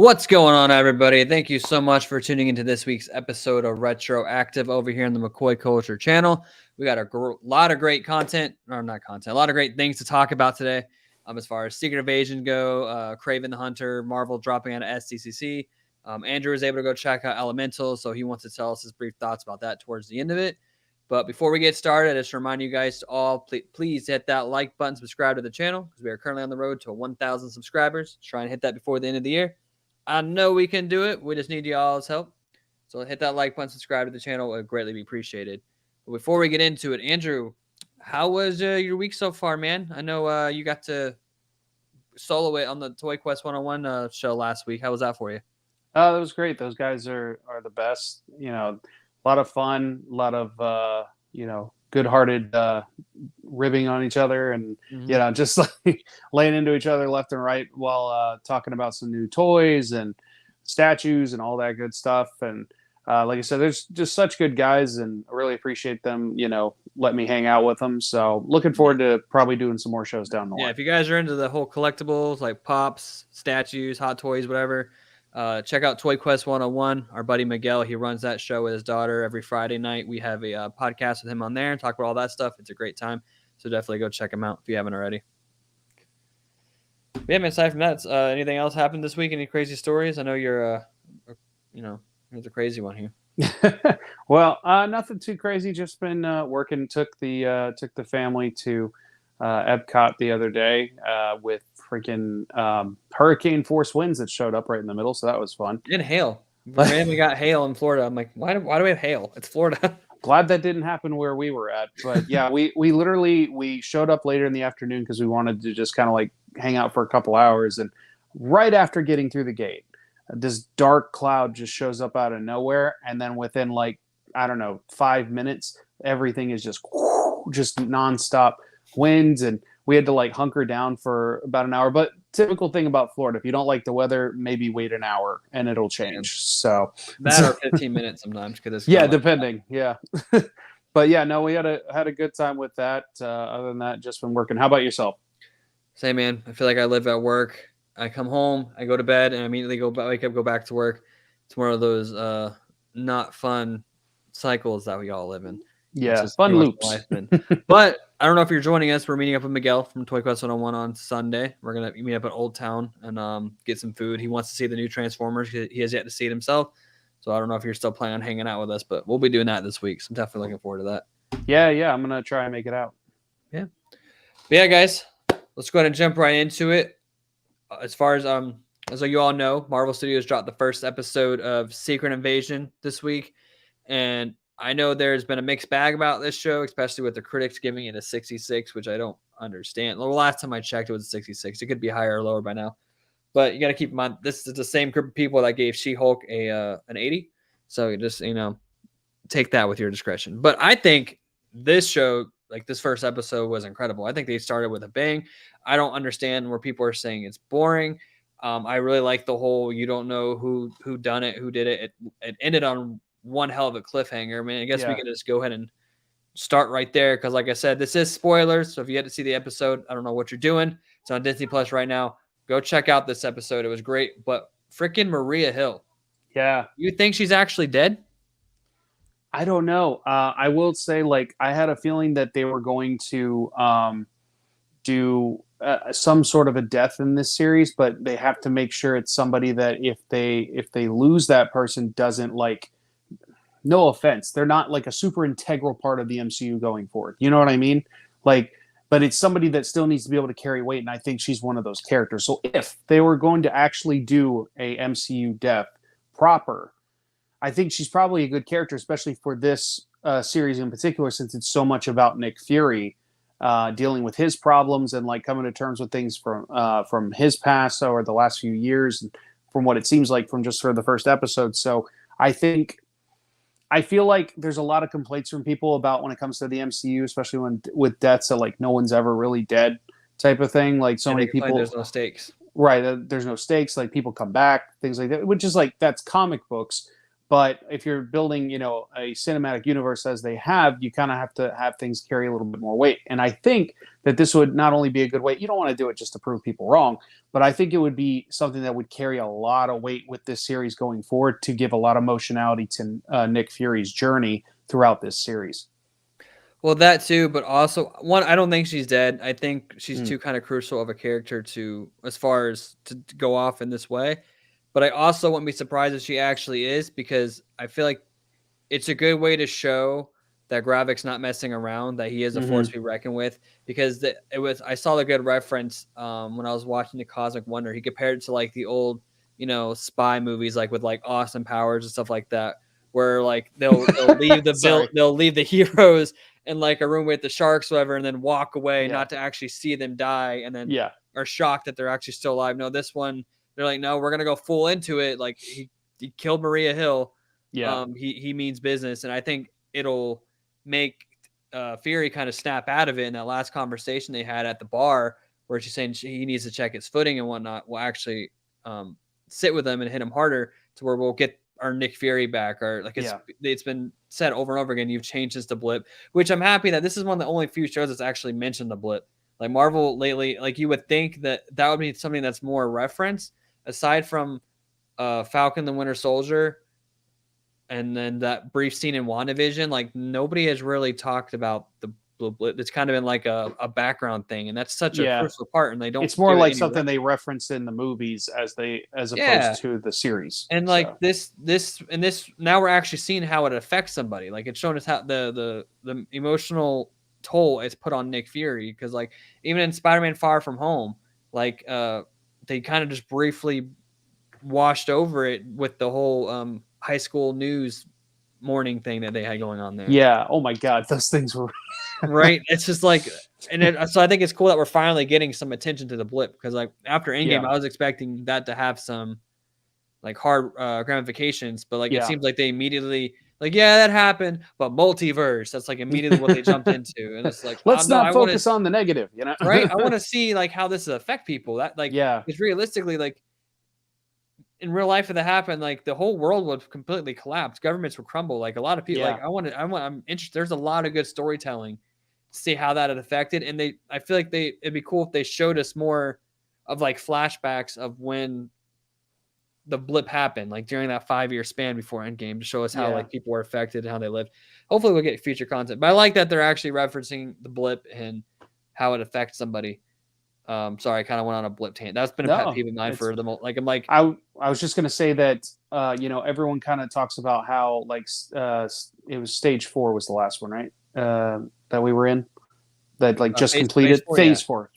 What's going on, everybody? Thank you so much for tuning into this week's episode of Retroactive over here on the McCoy Culture channel. We got a lot of great content, or not content, a lot of great things to talk about today. As far as Secret Invasion go, Kraven the Hunter, Marvel dropping out of SDCC. Andrew was able to go check out Elemental, so he wants to tell us his brief thoughts about that towards the end of it. But before we get started, I just remind you guys to all please hit that like button, subscribe to the channel, because we are currently on the road to 1,000 subscribers. Try and hit that before the end of the year. I know we can do it. We just need y'all's help. So hit that like button, subscribe to the channel. It would greatly be appreciated. But before we get into it, Andrew, how was your week so far, man? I know you got to solo it on the Toy Quest 101 show last week. How was that for you? Oh, that was great. Those guys are the best. You know, a lot of fun, a lot of good-hearted ribbing on each other, and just like laying into each other left and right while talking about some new toys and statues and all that good stuff. And like I said, there's just such good guys, and I really appreciate them. Let me hang out with them. So looking forward to probably doing some more shows down the line. Yeah, if you guys are into the whole collectibles like pops, statues, hot toys, whatever. Check out Toy Quest 101. Our buddy Miguel, he runs that show with his daughter every Friday night. We have a podcast with him on there and talk about all that stuff. It's a great time. So definitely go check him out if you haven't already. Yeah, man, aside from that, anything else happened this week? Any crazy stories? I know you're, there's a crazy one here. Well, nothing too crazy. Just been working. Took the family to Epcot the other day with freaking hurricane force winds that showed up right in the middle, so that was fun. And hail. We got hail in Florida. I'm like, why do we have hail? It's Florida. Glad that didn't happen where we were at, but yeah, we literally showed up later in the afternoon because we wanted to just kind of like hang out for a couple hours, and right after getting through the gate, this dark cloud just shows up out of nowhere, and then within like, I don't know, 5 minutes, everything is just nonstop winds, and we had to like hunker down for about an hour. But typical thing about Florida, if you don't like the weather, maybe wait an hour and it'll change. So that or 15 minutes sometimes, because yeah, depending. Yeah. But yeah, no, we had a good time with that. Other than that, just been working. How about yourself? Same, man. I feel like I live at work. I come home, I go to bed, and I immediately wake up, go back to work. It's one of those not fun cycles that we all live in. Yeah, fun loops. But I don't know if you're joining us. We're meeting up with Miguel from Toy Quest 101 on Sunday. We're going to meet up at Old Town and get some food. He wants to see the new Transformers. He has yet to see it himself. So I don't know if you're still planning on hanging out with us, but we'll be doing that this week. So I'm definitely looking forward to that. Yeah, I'm going to try and make it out. Yeah. But yeah, guys, let's go ahead and jump right into it. As far as you all know, Marvel Studios dropped the first episode of Secret Invasion this week. And I know there's been a mixed bag about this show, especially with the critics giving it a 66, which I don't understand. The last time I checked, it was a 66. It could be higher or lower by now. But you got to keep in mind, this is the same group of people that gave She-Hulk an 80. So you just, take that with your discretion. But I think this show, like this first episode, was incredible. I think they started with a bang. I don't understand where people are saying it's boring. I really like the whole, you don't know who done it, who did it. It ended on one hell of a cliffhanger. I mean, I guess we can just go ahead and start right there, because like I said, this is spoilers. So if you had to see the episode, I don't know what you're doing. It's on Disney Plus right now. Go check out this episode. It was great. But freaking Maria Hill. Yeah. You think she's actually dead? I don't know. I will say, like, I had a feeling that they were going to do some sort of a death in this series, but they have to make sure it's somebody that if they lose that person, doesn't, like, no offense, they're not like a super integral part of the MCU going forward. You know what I mean? Like, but it's somebody that still needs to be able to carry weight, and I think she's one of those characters. So if they were going to actually do a MCU death proper, I think she's probably a good character, especially for this series in particular, since it's so much about Nick Fury dealing with his problems and like coming to terms with things from his past or the last few years, and from what it seems like from just sort of the first episode. So I feel like there's a lot of complaints from people about when it comes to the MCU, especially with deaths that like no one's ever really dead type of thing. Like so many people, there's no stakes. Right. There's no stakes. Like people come back, things like that, which is like, that's comic books. But if you're building, a cinematic universe as they have, you kind of have to have things carry a little bit more weight. And I think that this would not only be a good way, you don't want to do it just to prove people wrong, but I think it would be something that would carry a lot of weight with this series going forward to give a lot of emotionality to Nick Fury's journey throughout this series. Well, that too, but also one, I don't think she's dead. I think she's too kind of crucial of a character to, as far as to go off in this way. But I also wouldn't be surprised if she actually is, because I feel like it's a good way to show that Gravik's not messing around, that he is a force to be reckoned with. Because I saw the good reference when I was watching the Cosmic Wonder. He compared it to like the old, spy movies, like with like Austin Powers and stuff like that, where like they'll leave the they'll leave the heroes in like a room with the sharks, whatever, and then walk away, not to actually see them die, and then are shocked that they're actually still alive. No, this one, they're like, no, we're gonna go full into it. Like he killed Maria Hill. Yeah, he means business, and I think it'll make Fury kind of snap out of it. In that last conversation they had at the bar, where she's saying he needs to check his footing and whatnot, will actually sit with him and hit him harder, to where we'll get our Nick Fury back. Or like it's been said over and over again, you've changed since the blip, which I'm happy that this is one of the only few shows that's actually mentioned the blip. Like Marvel lately, like you would think that would be something that's more reference, aside from Falcon the Winter Soldier and then that brief scene in WandaVision. Like nobody has really talked about the blip. It's kind of been like a background thing, and that's such a crucial part, and they don't. It's more like something they reference in the movies as opposed to the series. And like this now we're actually seeing how it affects somebody. Like it's showing us how the emotional toll it's put on Nick Fury, because like even in Spider-Man Far From Home, like they kind of just briefly washed over it with the whole high school news morning thing that they had going on there. Yeah. Oh my God, those things were right. It's just like, so I think it's cool that we're finally getting some attention to the blip, because like after Endgame, I was expecting that to have some like hard ramifications, but like it seems like they immediately like, that happened, but multiverse, that's like immediately what they jumped into. And it's like, let's not focus on the negative, right? I want to see like how this affect people. That like, it's realistically like in real life, if that happened, like the whole world would completely collapse. Governments would crumble. Like a lot of people, like I'm interested. There's a lot of good storytelling to see how that had affected. And I feel like it'd be cool if they showed us more of like flashbacks of when the blip happened, like during that 5-year span before Endgame, to show us how like people were affected and how they lived. Hopefully we'll get future content, but I like that they're actually referencing the blip and how it affects somebody. Sorry, I kind of went on a blip tangent. That's been a pet peeve of mine for the like. I'm like, I was just gonna say that everyone kind of talks about how like it was stage 4 was the last one, right? That we were in, that like just completed phase 4.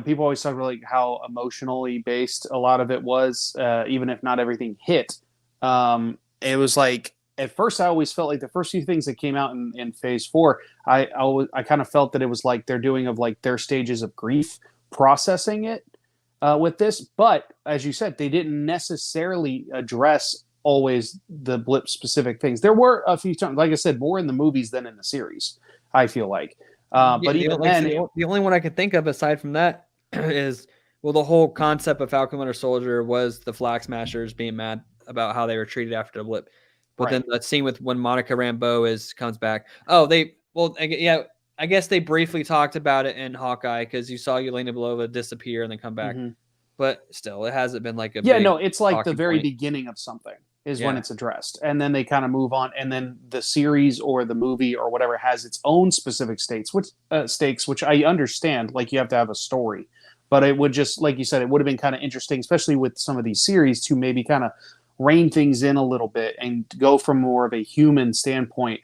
People always talk about like how emotionally based a lot of it was, even if not everything hit. It was like, at first I always felt like the first few things that came out in phase 4, I kind of felt that it was like they're doing of like their stages of grief, processing it with this. But as you said, they didn't necessarily address always the blip specific things. There were a few times, like I said, more in the movies than in the series, I feel like. But even then, the only one I could think of aside from that is, well, the whole concept of Falcon Winter Soldier was the Flag Smashers being mad about how they were treated after the blip. But then that scene with when Monica Rambeau comes back. I guess they briefly talked about it in Hawkeye, because you saw Yelena Belova disappear and then come back. But still, it hasn't been like a it's like the very beginning of something is when it's addressed, and then they kind of move on, and then the series or the movie or whatever has its own specific stakes, which I understand. Like you have to have a story, but it would just, like you said, it would have been kind of interesting, especially with some of these series, to maybe kind of rein things in a little bit and go from more of a human standpoint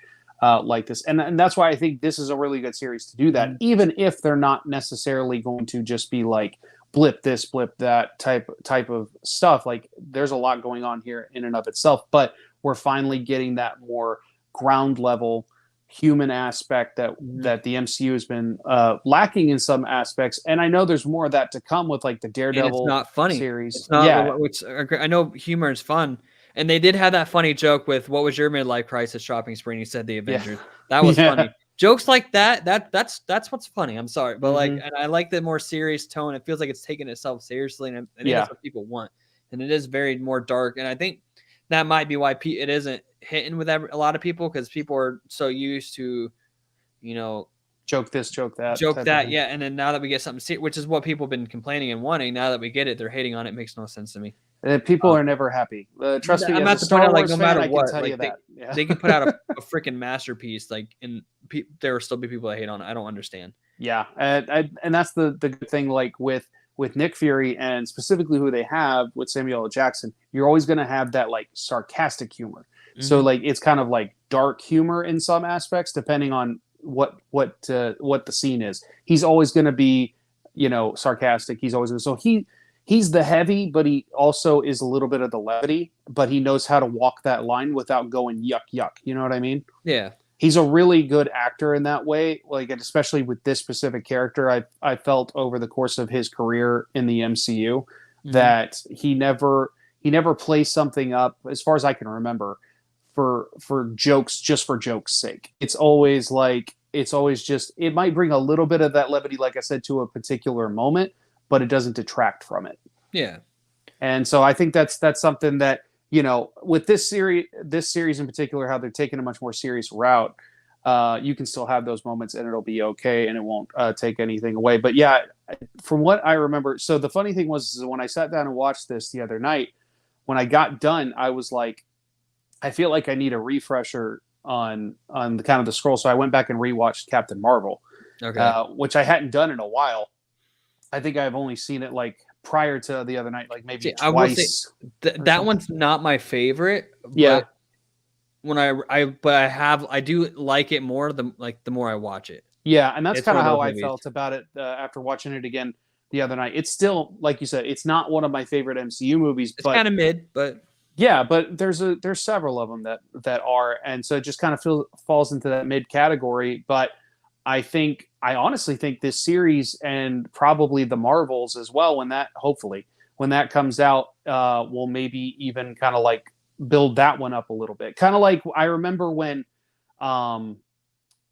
like this. And that's why I think this is a really good series to do that, even if they're not necessarily going to just be like blip this, blip that type of stuff. Like there's a lot going on here in and of itself, but we're finally getting that more ground level human aspect that the MCU has been lacking in some aspects. And I know there's more of that to come with like the Daredevil it's not funny series. It's not, which I know humor is fun. And they did have that funny joke with, what was your midlife crisis shopping spree? And he said the Avengers. That was funny. Jokes like that's what's funny. I'm sorry. But like, and I like the more serious tone. It feels like it's taking itself seriously. And I think that's what people want. and it is very more dark. And I think that might be why it isn't hitting with a lot of people, because people are so used to, joke this, joke that, joke type of that, thing. yeah. And then now that we get something, which is what people have been complaining and wanting, now that we get it, they're hating on it. Makes no sense to me. People are never happy. Trust me, I'm as at a the point Star of, like, Wars no fan, matter I can what, tell you like, that. Yeah. they can put out a freaking masterpiece, like, and there will still be people that hate on it. I don't understand. Yeah, and that's the good thing. Like with Nick Fury, and specifically who they have with Samuel L. Jackson, you're always going to have that like sarcastic humor. So Mhm. like it's kind of like dark humor in some aspects, depending on what the scene is. He's always going to be, sarcastic. He's always so he's the heavy, but he also is a little bit of the levity. But he knows how to walk that line without going yuck yuck. You know what I mean? Yeah. He's a really good actor in that way. Like, and especially with this specific character, I felt over the course of his career in the MCU that he never plays something up, as far as I can remember, for jokes, just for jokes' sake. It's always just, it might bring a little bit of that levity, like I said, to a particular moment, but it doesn't detract from it. Yeah. And so I think that's something that, with this series in particular, how they're taking a much more serious route, you can still have those moments and it'll be okay, and it won't take anything away. But yeah, from what I remember, so the funny thing was when I sat down and watched this the other night, when I got done, I was like, I feel like I need a refresher on the kind of the scroll. So I went back and rewatched Captain Marvel, which I hadn't done in a while. I think I've only seen it like prior to the other night, like maybe twice. I will say that one's not my favorite. Yeah. When I do like it more the more I watch it. Yeah, and that's kind of how I felt about it after watching it again the other night. It's still, like you said, it's not one of my favorite MCU movies. It's kind of mid, but yeah, but there's several of them that are, and so it just kind of falls into that mid category. But I honestly think this series, and probably the Marvels as well, when that comes out, will maybe even kind of like build that one up a little bit. Kind of like I remember when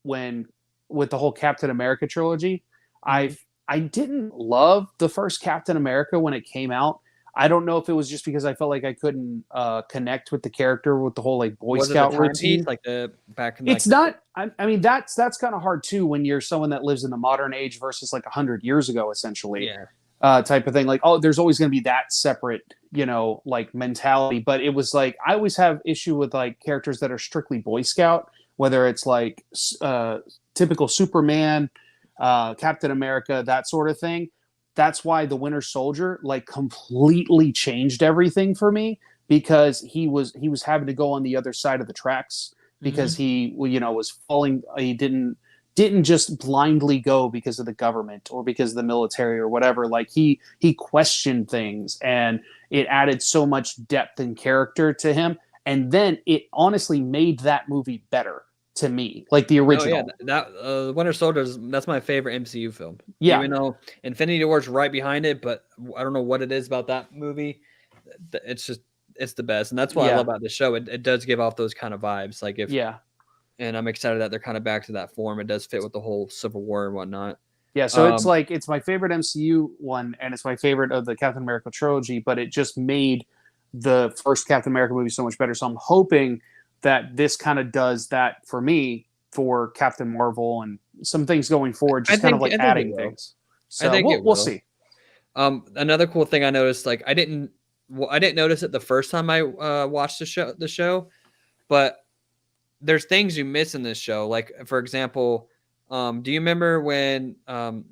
with the whole Captain America trilogy, I didn't love the first Captain America when it came out. I don't know if it was just because I felt like I couldn't connect with the character with the whole like Boy Scout routine. Like the back in, it's not. I mean, that's kind of hard too when you're someone that lives in the modern age versus like 100 years ago, essentially. Yeah. Type of thing. Like, oh, there's always going to be that separate, like mentality. But it was like I always have issue with like characters that are strictly Boy Scout, whether it's like typical Superman, Captain America, that sort of thing. That's why the Winter Soldier like completely changed everything for me, because he was having to go on the other side of the tracks because he was falling. He didn't just blindly go because of the government or because of the military or whatever. Like he questioned things, and it added so much depth and character to him. And then it honestly made that movie better to me, like the original. Oh, yeah, that Winter Soldier, that's my favorite MCU film. Yeah, even though Infinity War's right behind it, but I don't know what it is about that movie. It's the best, and that's what I love about the show. It does give off those kind of vibes, like and I'm excited that they're kind of back to that form. It does fit with the whole Civil War and whatnot. Yeah, so it's my favorite MCU one, and it's my favorite of the Captain America trilogy. But it just made the first Captain America movie so much better. So I'm hoping that this kind of does that for me for Captain Marvel and some things going forward, just kind of like adding things. So I think we'll see. Another cool thing I noticed, like I didn't notice it the first time I watched the show, but there's things you miss in this show. Like, for example, do you remember when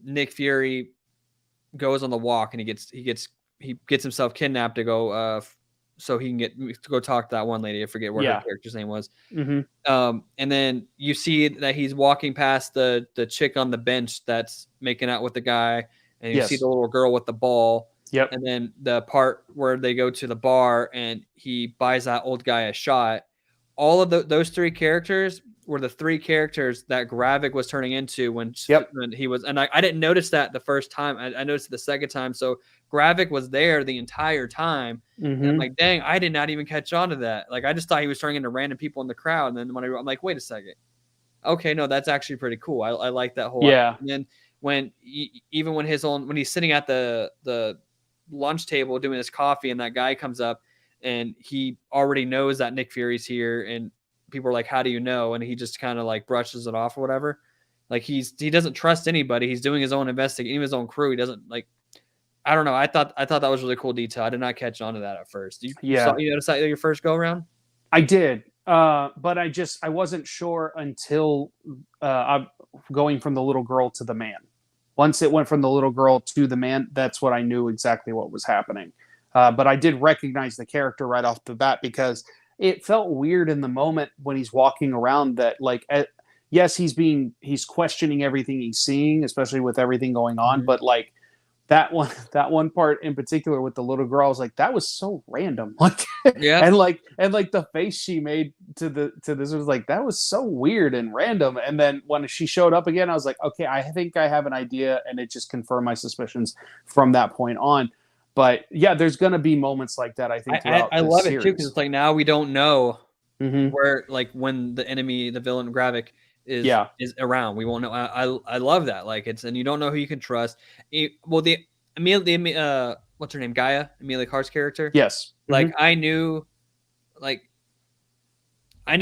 Nick Fury goes on the walk and he gets himself kidnapped to go so he can to go talk to that one lady. I forget what her character's name was. And then you see that he's walking past the chick on the bench that's making out with the guy, and you see the little girl with the ball. Yep. And then the part where they go to the bar and he buys that old guy a shot. All of those three characters were the three characters that Gravik was turning into when he was, and I didn't notice that the first time. I noticed it the second time. So Gravik was there the entire time. And I'm like, dang, I did not even catch on to that. Like, I just thought he was turning into random people in the crowd. And then when I'm like, wait a second. Okay, no, that's actually pretty cool. I like that whole. Yeah. And then when he's sitting at the lunch table doing his coffee, and that guy comes up, and he already knows that Nick Fury's here, and people are like, "How do you know?" And he just kind of like brushes it off or whatever. Like he doesn't trust anybody. He's doing his own investigating, even his own crew. He doesn't like. I don't know. I thought that was really cool detail. I did not catch on to that at first. You noticed that your first go around? I did, but I wasn't sure until I'm going from the little girl to the man. Once it went from the little girl to the man, that's what I knew exactly what was happening. But I did recognize the character right off the bat because it felt weird in the moment when he's walking around that like, yes, he's questioning everything he's seeing, especially with everything going on. Mm-hmm. But like that one part in particular with the little girl, I was like, that was so random. Like, yeah. and like the face she made to this was like, that was so weird and random. And then when she showed up again, I was like, okay, I think I have an idea, and it just confirmed my suspicions from that point on. But yeah, there's gonna be moments like that. I think I love it too because it's like now we don't know where like when the enemy, the villain Gravik is around. We won't know. I love that. Like and you don't know who you can trust. Well, the what's her name? Gaia, Emilia Clarke's character. Yes. Like I knew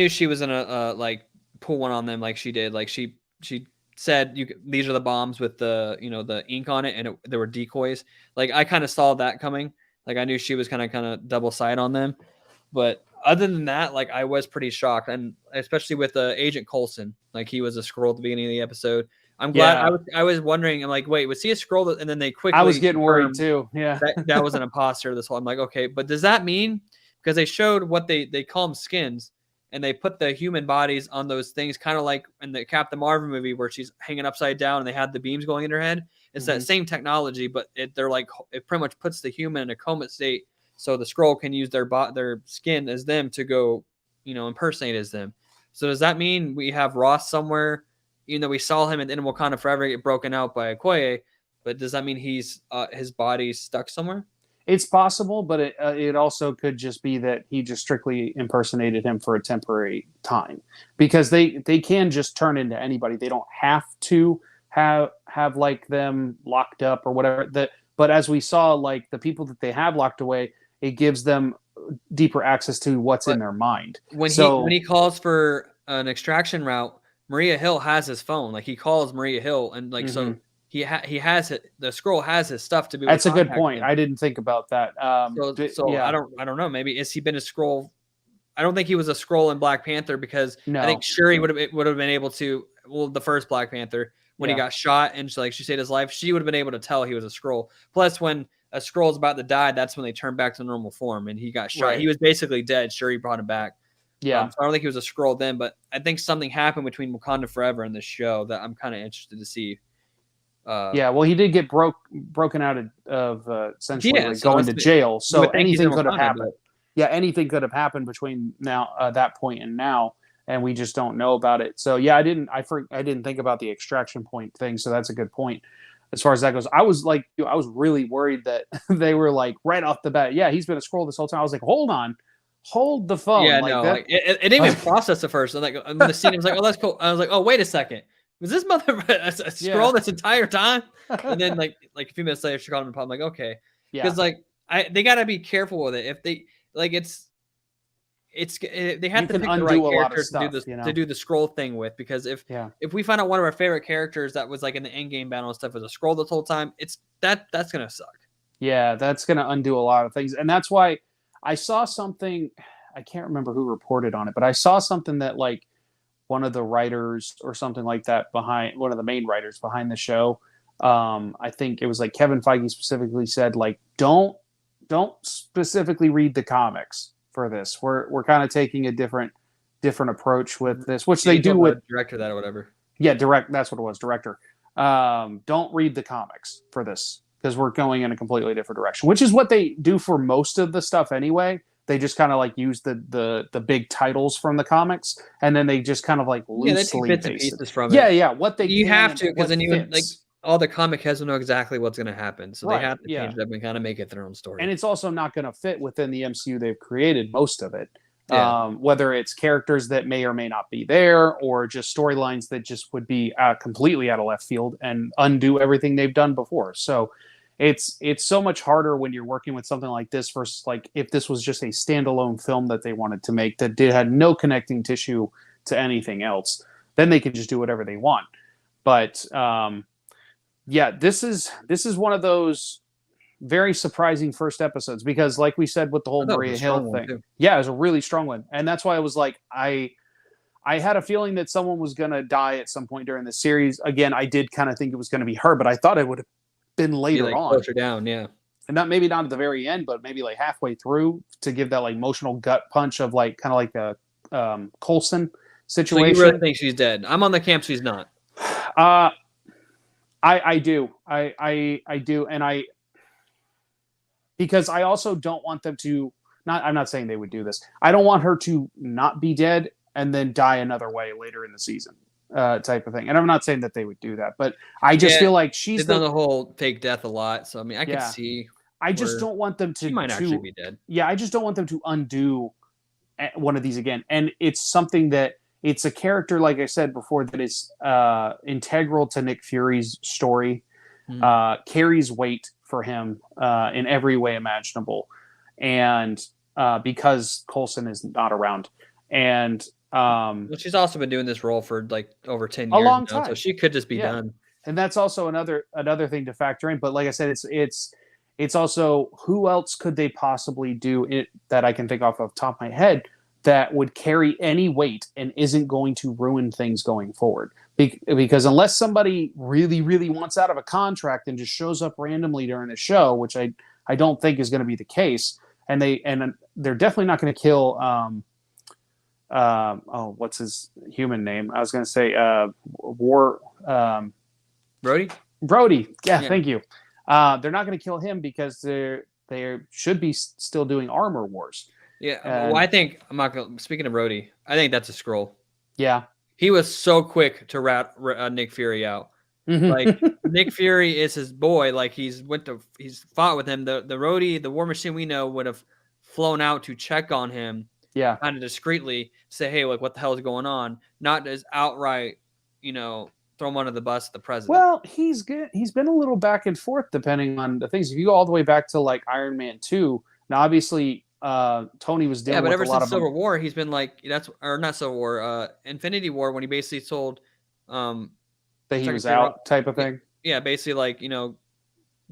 she was gonna like pull one on them like she did. Like she said these are the bombs with the the ink on it, and there were decoys. Like I kind of saw that coming. Like I knew she was kind of double side on them. But other than that, like I was pretty shocked, and especially with Agent Coulson, like he was a Skrull at the beginning of the episode. I'm glad. I was wondering. I'm like, wait, was he a Skrull? And then they quickly. I was getting worried too. Yeah, that was an imposter. This whole. I'm like, okay, but does that mean because they showed what they call them skins, and they put the human bodies on those things, kind of like in the Captain Marvel movie where she's hanging upside down and they had the beams going in her head. It's that same technology, but they're like it pretty much puts the human in a coma state. So the Skrull can use their skin as them to go, impersonate as them. So does that mean we have Ross somewhere? Even though we saw him in Wakanda Forever get broken out by Okoye, but does that mean he's his body's stuck somewhere? It's possible, but it also could just be that he just strictly impersonated him for a temporary time, because they can just turn into anybody. They don't have to have like them locked up or whatever. But as we saw, like the people that they have locked away, it gives them deeper access to what's in their mind. When he calls for an extraction route, Maria Hill has his phone. Like he calls Maria Hill, and like so he has it. The Skrull has his stuff to be. That's a good point. I didn't think about that. Yeah. I don't know. Maybe has he been a Skrull? I don't think he was a Skrull in Black Panther because I think Shuri would have been able to. Well, the first Black Panther when he got shot and she saved his life, she would have been able to tell he was a Skrull. Plus, when a Skrull's about to die, that's when they turn back to normal form, and he got shot. Right. He was basically dead. Shuri brought him back. Yeah. So I don't think he was a Skrull then, but I think something happened between Wakanda Forever and this show that I'm kind of interested to see. Well, he did get broken out of essentially going to jail, so anything could have happened. Anything could have happened between now that point and now, and we just don't know about it. So I didn't think about the extraction point thing. So that's a good point. As far as that goes, I was really worried that they were like right off the bat. Yeah, he's been a Skrull this whole time. I was like, hold the phone. Yeah, it didn't even process at first. And like when the scene was like, oh, that's cool. I was like, oh, wait a second. Was this mother a Skrull this entire time? And then like a few minutes later, she called him. I'm like, okay, because they got to be careful with it. If they like, they have to pick the right characters to do the Skrull thing with. Because if we find out one of our favorite characters that was like in the Endgame battle and stuff was a Skrull this whole time, that's gonna suck. Yeah, that's gonna undo a lot of things, and that's why I saw something. I can't remember who reported on it, but I saw something that like one of the writers or something like that behind one of the main writers behind the show. I think it was like Kevin Feige specifically said like don't specifically read the comics for this. We're kind of taking a different approach with this, which they do with director that or whatever. Yeah, that's what it was, director. Don't read the comics for this because we're going in a completely different direction, which is what they do for most of the stuff anyway. They just kind of like use the big titles from the comics, and then they just kind of like loosely they take bits and pieces from it. Yeah. What you have to, because then you like all the comic heads will know exactly what's going to happen, so they have to change it up and kind of make it their own story. And it's also not going to fit within the MCU they've created most of it. Whether it's characters that may or may not be there, or just storylines that just would be completely out of left field and undo everything they've done before. So it's so much harder when you're working with something like this versus like if this was just a standalone film that they wanted to make that had no connecting tissue to anything else. Then they could just do whatever they want. But yeah, this is one of those very surprising first episodes because, like we said, with the whole Maria Hill thing, yeah, it was a really strong one, and that's why I was like, I had a feeling that someone was going to die at some point during the series. Again, I did kind of think it was going to be her, but I thought it would have been later on, closer down, yeah, and maybe not at the very end, but maybe like halfway through to give that like emotional gut punch of like kind of like a Coulson situation. So you really think she's dead? I'm on the camp she's not. I do, I do, and because I also don't want them to not. I'm not saying they would do this. I don't want her to not be dead and then die another way later in the season, type of thing. And I'm not saying that they would do that, but I just feel like she's done the whole fake death a lot. So I mean, I could see. I just don't want them to. She might actually be dead. Yeah, I just don't want them to undo one of these again. And it's something that it's a character, like I said before, that is integral to Nick Fury's story. Carries weight for him in every way imaginable, and because Coulson is not around, and well, she's also been doing this role for like over 10 years, a long time, so she could just be done. And that's also another thing to factor in. But like I said, it's also who else could they possibly do it that I can think off the top of my head that would carry any weight and isn't going to ruin things going forward. Because unless somebody really, really wants out of a contract and just shows up randomly during the show, which I don't think is going to be the case, and they're definitely not going to kill what's his human name? I was going to say Brody. Yeah, thank you. They're not going to kill him because they should be still doing Armor Wars. Yeah, well, I think speaking of Brody, I think that's a Skrull. Yeah. He was so quick to rat Nick Fury out. Like Nick Fury is his boy. Like he's fought with him. The Rhodey, the War Machine we know, would have flown out to check on him. Yeah, kind of discreetly say, hey, like what the hell is going on? Not as outright, throw him under the bus at the president. Well, he's good. He's been a little back and forth depending on the things. If you go all the way back to like Iron Man 2, now obviously Tony was dealing with a lot of. Yeah, but ever since Civil War, he's been like not Civil War, Infinity War, when he basically told that he was out type of thing. Yeah, basically like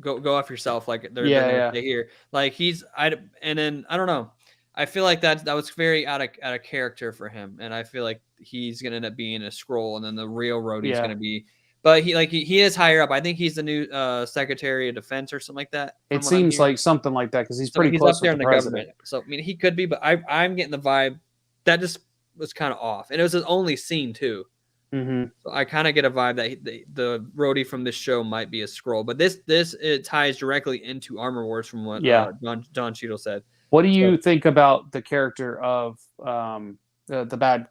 go off yourself. Like they're here. Like and then I don't know. I feel like that was very out of character for him, and I feel like he's gonna end up being a Skrull, and then the real Rhodey is gonna be. But he is higher up. I think he's the new Secretary of Defense or something like that. It seems like something like that because he's pretty close up there in the government. So I mean, he could be, but I'm getting the vibe that just was kind of off, and it was his only scene too. Mm-hmm. So I kind of get a vibe that the Rhodey from this show might be a Skrull, but this it ties directly into Armor Wars from what Don Cheadle said. What do you think about the character of the bad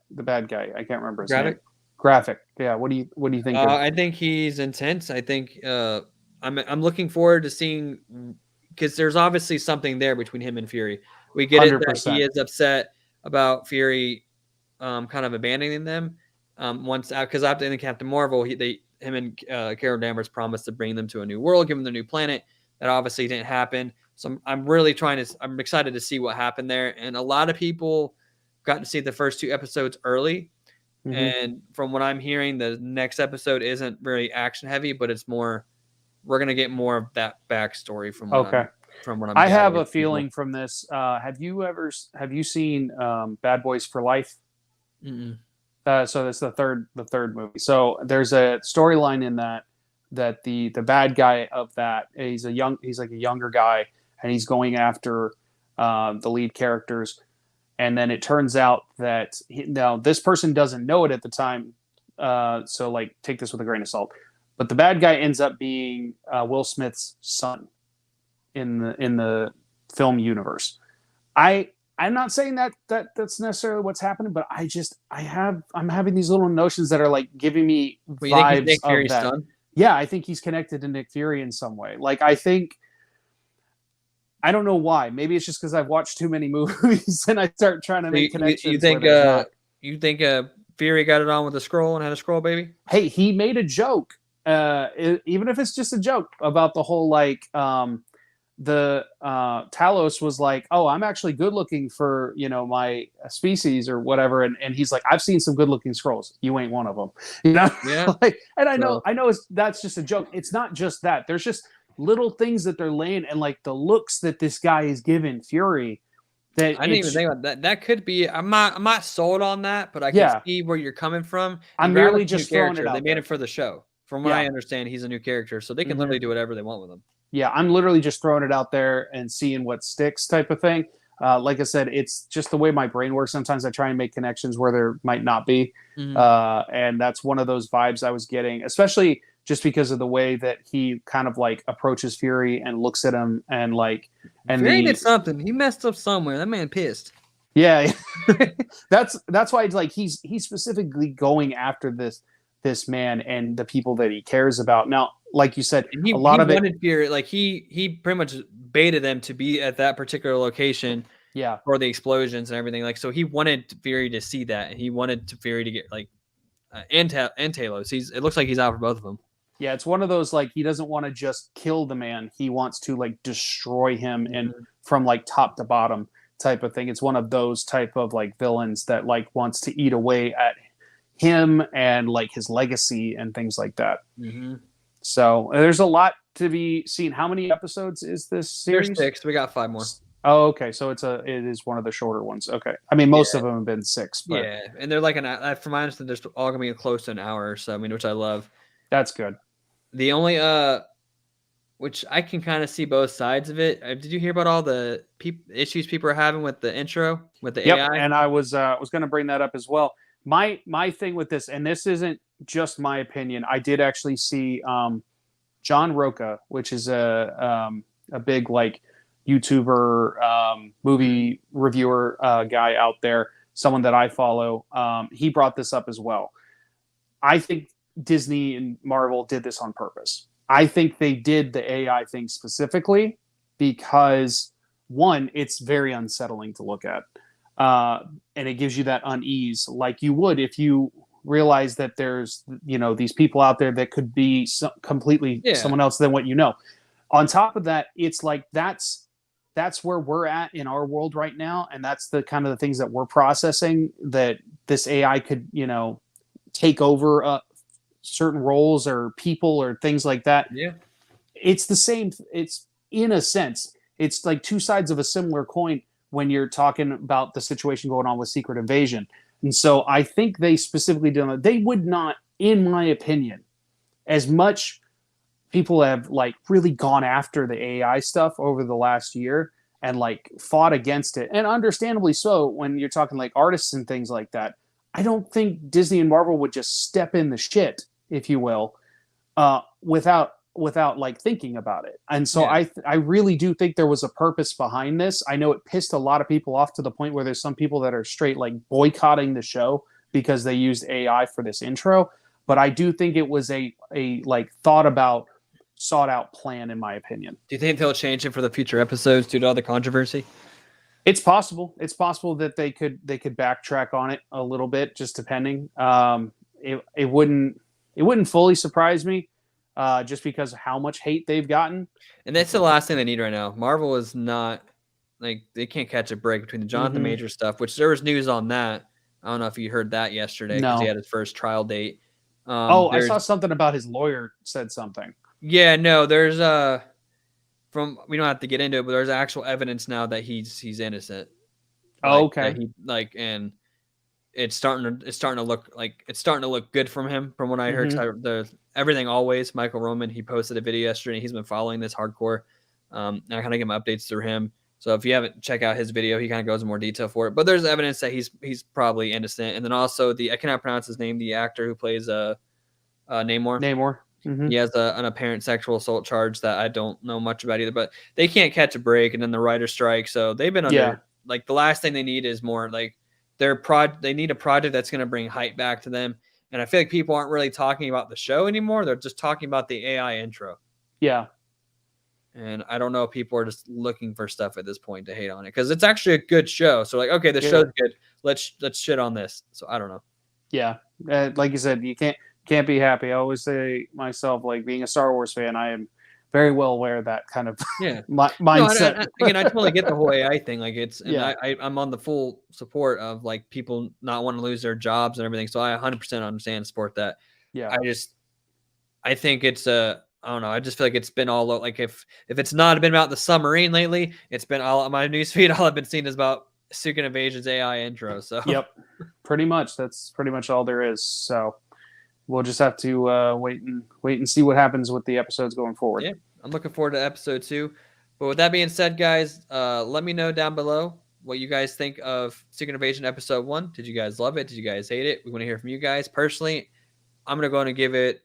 guy? I can't remember his name. Graphic. Yeah. What do you think? I think he's intense. I think I'm looking forward to seeing, because there's obviously something there between him and Fury. We get 100%. It that he is upset about Fury kind of abandoning them once, because after the Captain Marvel, him and Carol Danvers promised to bring them to a new world, give them the new planet. That obviously didn't happen. So I'm really I'm excited to see what happened there. And a lot of people got to see the first 2 episodes early. Mm-hmm. And from what I'm hearing, the next episode isn't very action heavy, but it's more, we're going to get more of that backstory from what I'm I have a feeling from this. Have you seen Bad Boys for Life? Mm-mm. So that's the third movie. So there's a storyline in that the bad guy of that, he's like a younger guy, and he's going after the lead characters, and then it turns out that now this person doesn't know it at the time, so like take this with a grain of salt, but the bad guy ends up being Will Smith's son in the film universe. I'm not saying that's necessarily what's happening, but I'm having these little notions that are like giving me vibes Nick of Fury's that. Son? Yeah, I think he's connected to Nick Fury in some way. Like, I don't know why. Maybe it's just because I've watched too many movies and I start trying to make connections. You think Fury got it on with a Skrull and had a Skrull baby? Hey, he made a joke even if it's just a joke about the whole like the Talos was like, oh, I'm actually good looking for, you know, my species or whatever, and he's like, I've seen some good looking scrolls, you ain't one of them, you know. Yeah. Like, and I So know that's just a joke. It's not just that. There's just little things that they're laying, and like the looks that this guy is giving Fury, that I didn't even it's think about that. That could be. I'm not sold on that, but I can yeah. see where you're coming from. I'm And Gravis merely is a new just throwing it character. They out made there. it for the show. From what Yeah. I understand, he's a new character, so they can Mhm. literally do whatever they want with him. Yeah, I'm literally just throwing it out there and seeing what sticks, type of thing. Like I said, it's just the way my brain works. Sometimes I try and make connections where there might not be, Mhm. and that's one of those vibes I was getting, especially just because of the way that he kind of like approaches Fury and looks at him, and like, and Fury the did something. He messed up somewhere. That man pissed. yeah, that's why it's like he's specifically going after this man and the people that he cares about. Now, like you said, And he a lot of it, wanted Fury, like he pretty much baited them to be at that particular location yeah. for the explosions and everything. Like, so he wanted Fury to see that, and he wanted Fury to get like and Talos. It looks like he's out for both of them. Yeah, it's one of those like he doesn't want to just kill the man; he wants to like destroy him and from like top to bottom type of thing. It's one of those type of like villains that like wants to eat away at him and like his legacy and things like that. Mm-hmm. So there's a lot to be seen. How many episodes is this series? There's 6. We got 5 more. Oh, okay. So it is one of the shorter ones. Okay. I mean, most of them have been 6. But yeah, and they're like from my understanding, they're all gonna be close to an hour or so. I mean, which I love. That's good. The only which I can kind of see both sides of it. Did you hear about all the issues people are having with the intro with the AI? And I was going to bring that up as well. My thing with this, and this isn't just my opinion. I did actually see John Roca, which is a big like YouTuber, movie reviewer guy out there, someone that I follow. He brought this up as well. I think Disney and Marvel did this on purpose. I think they did the AI thing specifically because, one, it's very unsettling to look at. And it gives you that unease like you would if you realize that there's, you know, these people out there that could be completely someone else than what you know. On top of that, it's like that's where we're at in our world right now, and that's the kind of the things that we're processing, that this AI could, you know, take over certain roles or people or things like that. Yeah, it's the same. It's in a sense, it's like two sides of a similar coin when you're talking about the situation going on with Secret Invasion. And so I think they specifically did. They would not, in my opinion, as much people have like really gone after the AI stuff over the last year and like fought against it, and understandably so when you're talking like artists and things like that. I don't think Disney and Marvel would just step in the shit, if you will, without like thinking about it. And so I really do think there was a purpose behind this. I know it pissed a lot of people off to the point where there's some people that are straight like boycotting the show because they used AI for this intro. But I do think it was a like thought out plan, in my opinion. Do you think they'll change it for the future episodes due to all the controversy? It's possible. It's possible that they could backtrack on it a little bit, just depending. It wouldn't fully surprise me, just because of how much hate they've gotten. And that's the last thing they need right now. Marvel is not like they can't catch a break between the Jonathan Major stuff, which there was news on that. I don't know if you heard that yesterday because he had his first trial date. I saw something about his lawyer said something. Yeah, no, there's we don't have to get into it, but there's actual evidence now that he's innocent. Okay. And it's starting to look good from him, from what I heard. The Everything Always, Michael Roman, he posted a video yesterday. He's been following this hardcore. And I kind of get my updates through him. So if you haven't checked out his video, he kind of goes in more detail for it. But there's evidence that he's probably innocent. And then also I cannot pronounce his name, the actor who plays Namor. Namor. Mm-hmm. He has an apparent sexual assault charge that I don't know much about either. But they can't catch a break, and then the writer strike. So they've been under like the last thing they need is more like they need a project that's going to bring hype back to them. And I feel like people aren't really talking about the show anymore. They're just talking about the AI intro. Yeah. And I don't know if people are just looking for stuff at this point to hate on it, because it's actually a good show. So like, okay, the show's good. Let's shit on this. So I don't know. Yeah. Like you said, you can't. can't be happy. I always say myself, like being a Star Wars fan, I am very well aware of that kind of Yeah. mindset. No, again, I totally get the whole AI thing. Like it's, and Yeah. I'm on the full support of like people not wanting to lose their jobs and everything. So I 100% understand and support that. Yeah. I think it's I don't know. I just feel like it's been all like if it's not been about the submarine lately, it's been all on my newsfeed. All I've been seeing is about Secret Invasion's AI intro. So Yep. Pretty much. That's pretty much all there is. So we'll just have to wait and see what happens with the episodes going forward. Yeah, I'm looking forward to episode 2. But with that being said, guys, let me know down below what you guys think of Secret Invasion episode 1. Did you guys love it? Did you guys hate it? We want to hear from you guys. Personally, I'm gonna go and give it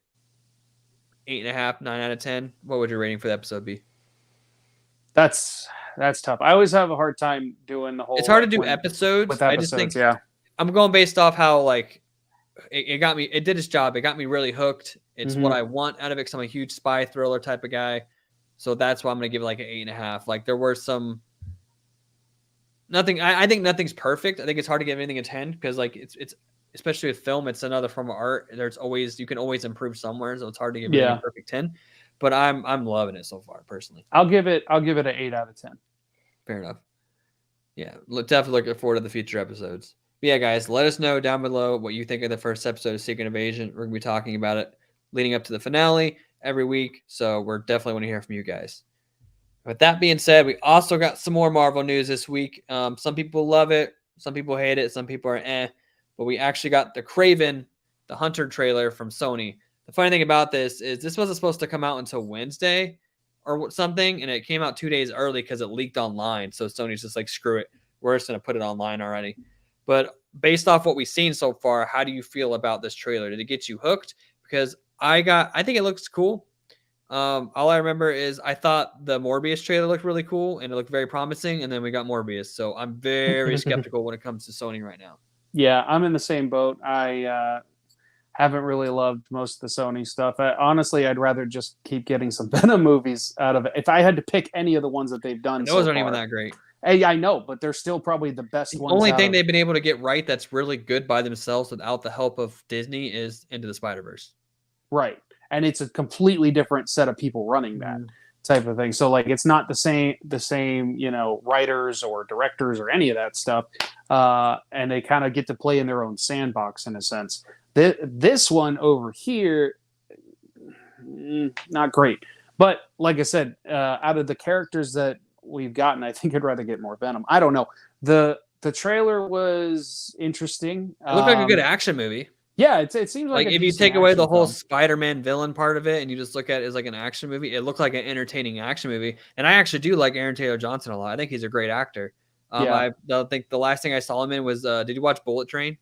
8.5, 9 out of 10. What would your rating for the episode be? That's tough. I always have a hard time doing the whole. It's hard to do episodes. with I just think yeah. I'm going based off how like it got me. It did its job. It got me really hooked. It's what I want out of it because I'm a huge spy thriller type of guy. So that's why I'm gonna give it like an 8.5. Like there were some nothing. I think nothing's perfect. I think it's hard to give anything a 10 because like it's especially with film, it's another form of art. There's always you can always improve somewhere, so it's hard to give it a perfect 10. But I'm loving it so far, personally. I'll give it an 8 out of 10. Fair enough. Yeah, definitely looking forward to the future episodes. But yeah, guys, let us know down below what you think of the first episode of Secret Invasion. We're gonna be talking about it leading up to the finale every week, so we're definitely want to hear from you guys. With that being said, we also got some more Marvel news this week. Some people love it, some people hate it, some people are but we actually got the Kraven, the Hunter trailer from Sony. The funny thing about this is this wasn't supposed to come out until Wednesday or something, and it came out 2 days early because it leaked online. So Sony's just like, screw it, we're just gonna put it online already. But based off what we've seen so far, how do you feel about this trailer? Did it get you hooked? Because I think it looks cool. All I remember is I thought the Morbius trailer looked really cool and it looked very promising, and then we got Morbius. So I'm very skeptical when it comes to Sony right now. Yeah, I'm in the same boat. I haven't really loved most of the Sony stuff. Honestly, I'd rather just keep getting some Venom movies out of it. If I had to pick any of the ones that they've done, those aren't even that great. Hey, I know, but they're still probably the best ones. The only thing they've been able to get right that's really good by themselves without the help of Disney is Into the Spider-Verse. Right. And it's a completely different set of people running that type of thing. So like it's not the same, you know, writers or directors or any of that stuff. And they kind of get to play in their own sandbox in a sense. This one over here, not great. But like I said, out of the characters that we've gotten, I think I'd rather get more Venom. I don't know. The trailer was interesting. It looked like a good action movie. Yeah, it seems like if you take away the whole Spider-Man villain part of it and you just look at it as like an action movie, it looked like an entertaining action movie. And I actually do like Aaron Taylor Johnson a lot. I think he's a great actor. I think the last thing I saw him in was did you watch Bullet Train?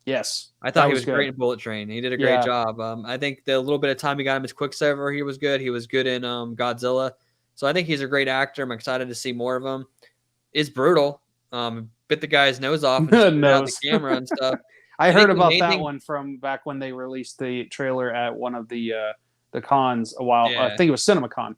Yes. I thought he was great in Bullet Train. He did a great job. I think the little bit of time he got him as Quicksilver, he was good. He was good in Godzilla. So I think he's a great actor. I'm excited to see more of him. It's brutal. Bit the guy's nose off and out the camera and stuff. I heard about that one from back when they released the trailer at one of the cons a while. I think it was CinemaCon.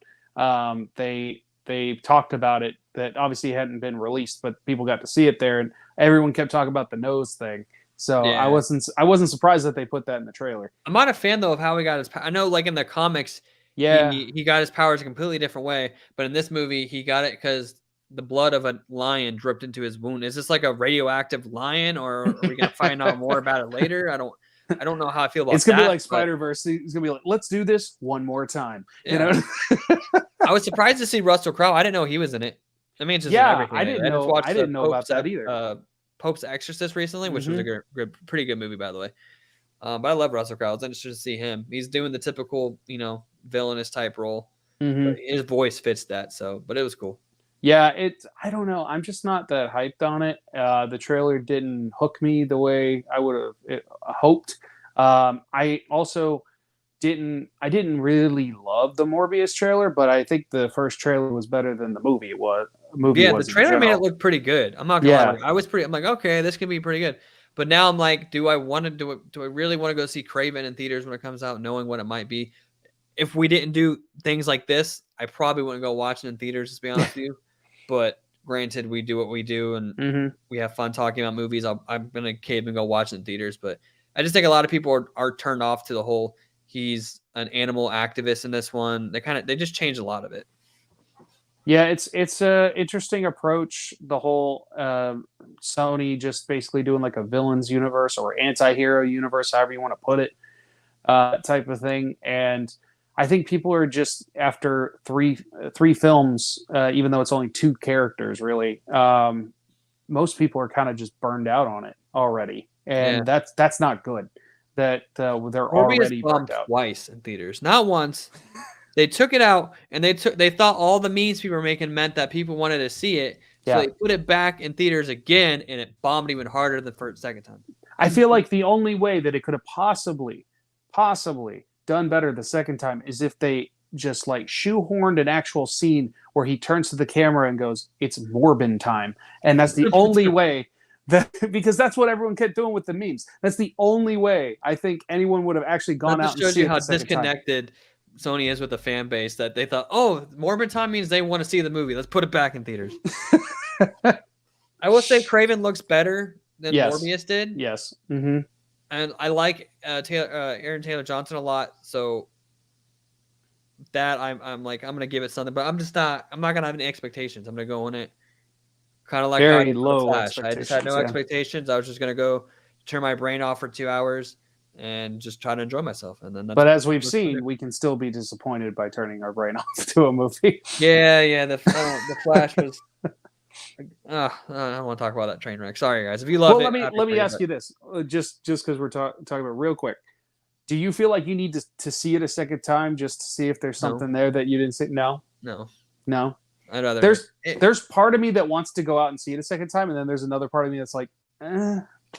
They talked about it, that obviously hadn't been released, but people got to see it there, and everyone kept talking about the nose thing. So I wasn't surprised that they put that in the trailer. I'm not a fan though of how he got his. I know, like in the comics, he got his powers a completely different way, but in this movie, he got it because the blood of a lion dripped into his wound. Is this like a radioactive lion, or are we gonna find out more about it later? I don't know how I feel about it. It's gonna be like Spider-Verse. He's gonna be like, let's do this one more time. Yeah. You know? I was surprised to see Russell Crowe. I didn't know he was in it. I mean, it's just everything. I didn't know about that either. Pope's Exorcist recently, which was a pretty good movie, by the way. But I love Russell Crowe. It's interesting to see him. He's doing the typical, you know, villainous type role. But his voice fits that. So, but it was cool. Yeah, I don't know. I'm just not that hyped on it. The trailer didn't hook me the way I would have hoped. I also didn't really love the Morbius trailer, but I think the first trailer was better than the movie was. The trailer made it look pretty good. I'm not gonna lie. I'm like, okay, this can be pretty good. But now I'm like, do I really want to go see Kraven in theaters when it comes out, knowing what it might be? If we didn't do things like this, I probably wouldn't go watch it in theaters, to be honest with you. But granted, we do what we do, and we have fun talking about movies. I'm gonna cave and go watch it in theaters. But I just think a lot of people are turned off to the whole he's an animal activist in this one. They just changed a lot of it. Yeah, it's a interesting approach. The whole Sony just basically doing like a villains universe or anti-hero universe, however you want to put it, type of thing. And I think people are just after three films, even though it's only two characters, really. Most people are kind of just burned out on it already, and Yeah. that's not good. That they're Morbius already bombed burnt out. twice in theaters, not once. They took it out and they thought all the memes people were making meant that people wanted to see it. So Yeah. they put it back in theaters again and it bombed even harder the second time. I feel like the only way that it could have possibly done better the second time is if they just like shoehorned an actual scene where he turns to the camera and goes, "It's Morbin time," and that's the only way. Because that's what everyone kept doing with the memes. That's the only way I think anyone would have actually gone That out just and shows seen you it how the second time. disconnected Sony is with the fan base that they thought, oh, Morbin time means they want to see the movie. Let's put it back in theaters. I will say Craven looks better than Yes. Morbius did. Yes. Mm-hmm. And I like Aaron Taylor Johnson a lot. So that I'm like, I'm going to give it something, but I'm not going to have any expectations. I'm going to go on it kind of like Very how I low Flash. I just had no expectations, yeah. expectations. I was just going to go turn my brain off for 2 hours and just try to enjoy myself. And then But as we've seen, we can still be disappointed by turning our brain off to a movie. Yeah. The Flash was. I don't want to talk about that train wreck. Sorry, guys. If you love it, let me ask you this, just because we're talking about real quick. Do you feel like you need to see it a second time just to see if there's something there that you didn't see? No. I'd rather. There's part of me that wants to go out and see it a second time, and then there's another part of me that's like,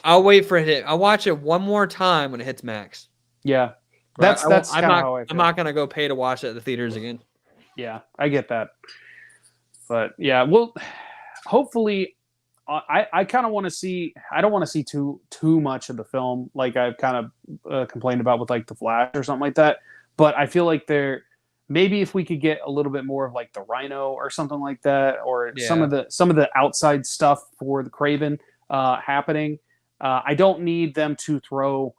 I'll wait for it. I'll watch it one more time when it hits Max. Yeah, that's kind of how I feel. I'm not gonna go pay to watch it at the theaters again. Yeah, I get that. But yeah, well, hopefully, I kind of want to see. I don't want to see too much of the film, like I've kind of complained about with like the Flash or something like that. But I feel like maybe if we could get a little bit more of like the Rhino or something like that, or some of the outside stuff for the Craven happening. I don't need them to throw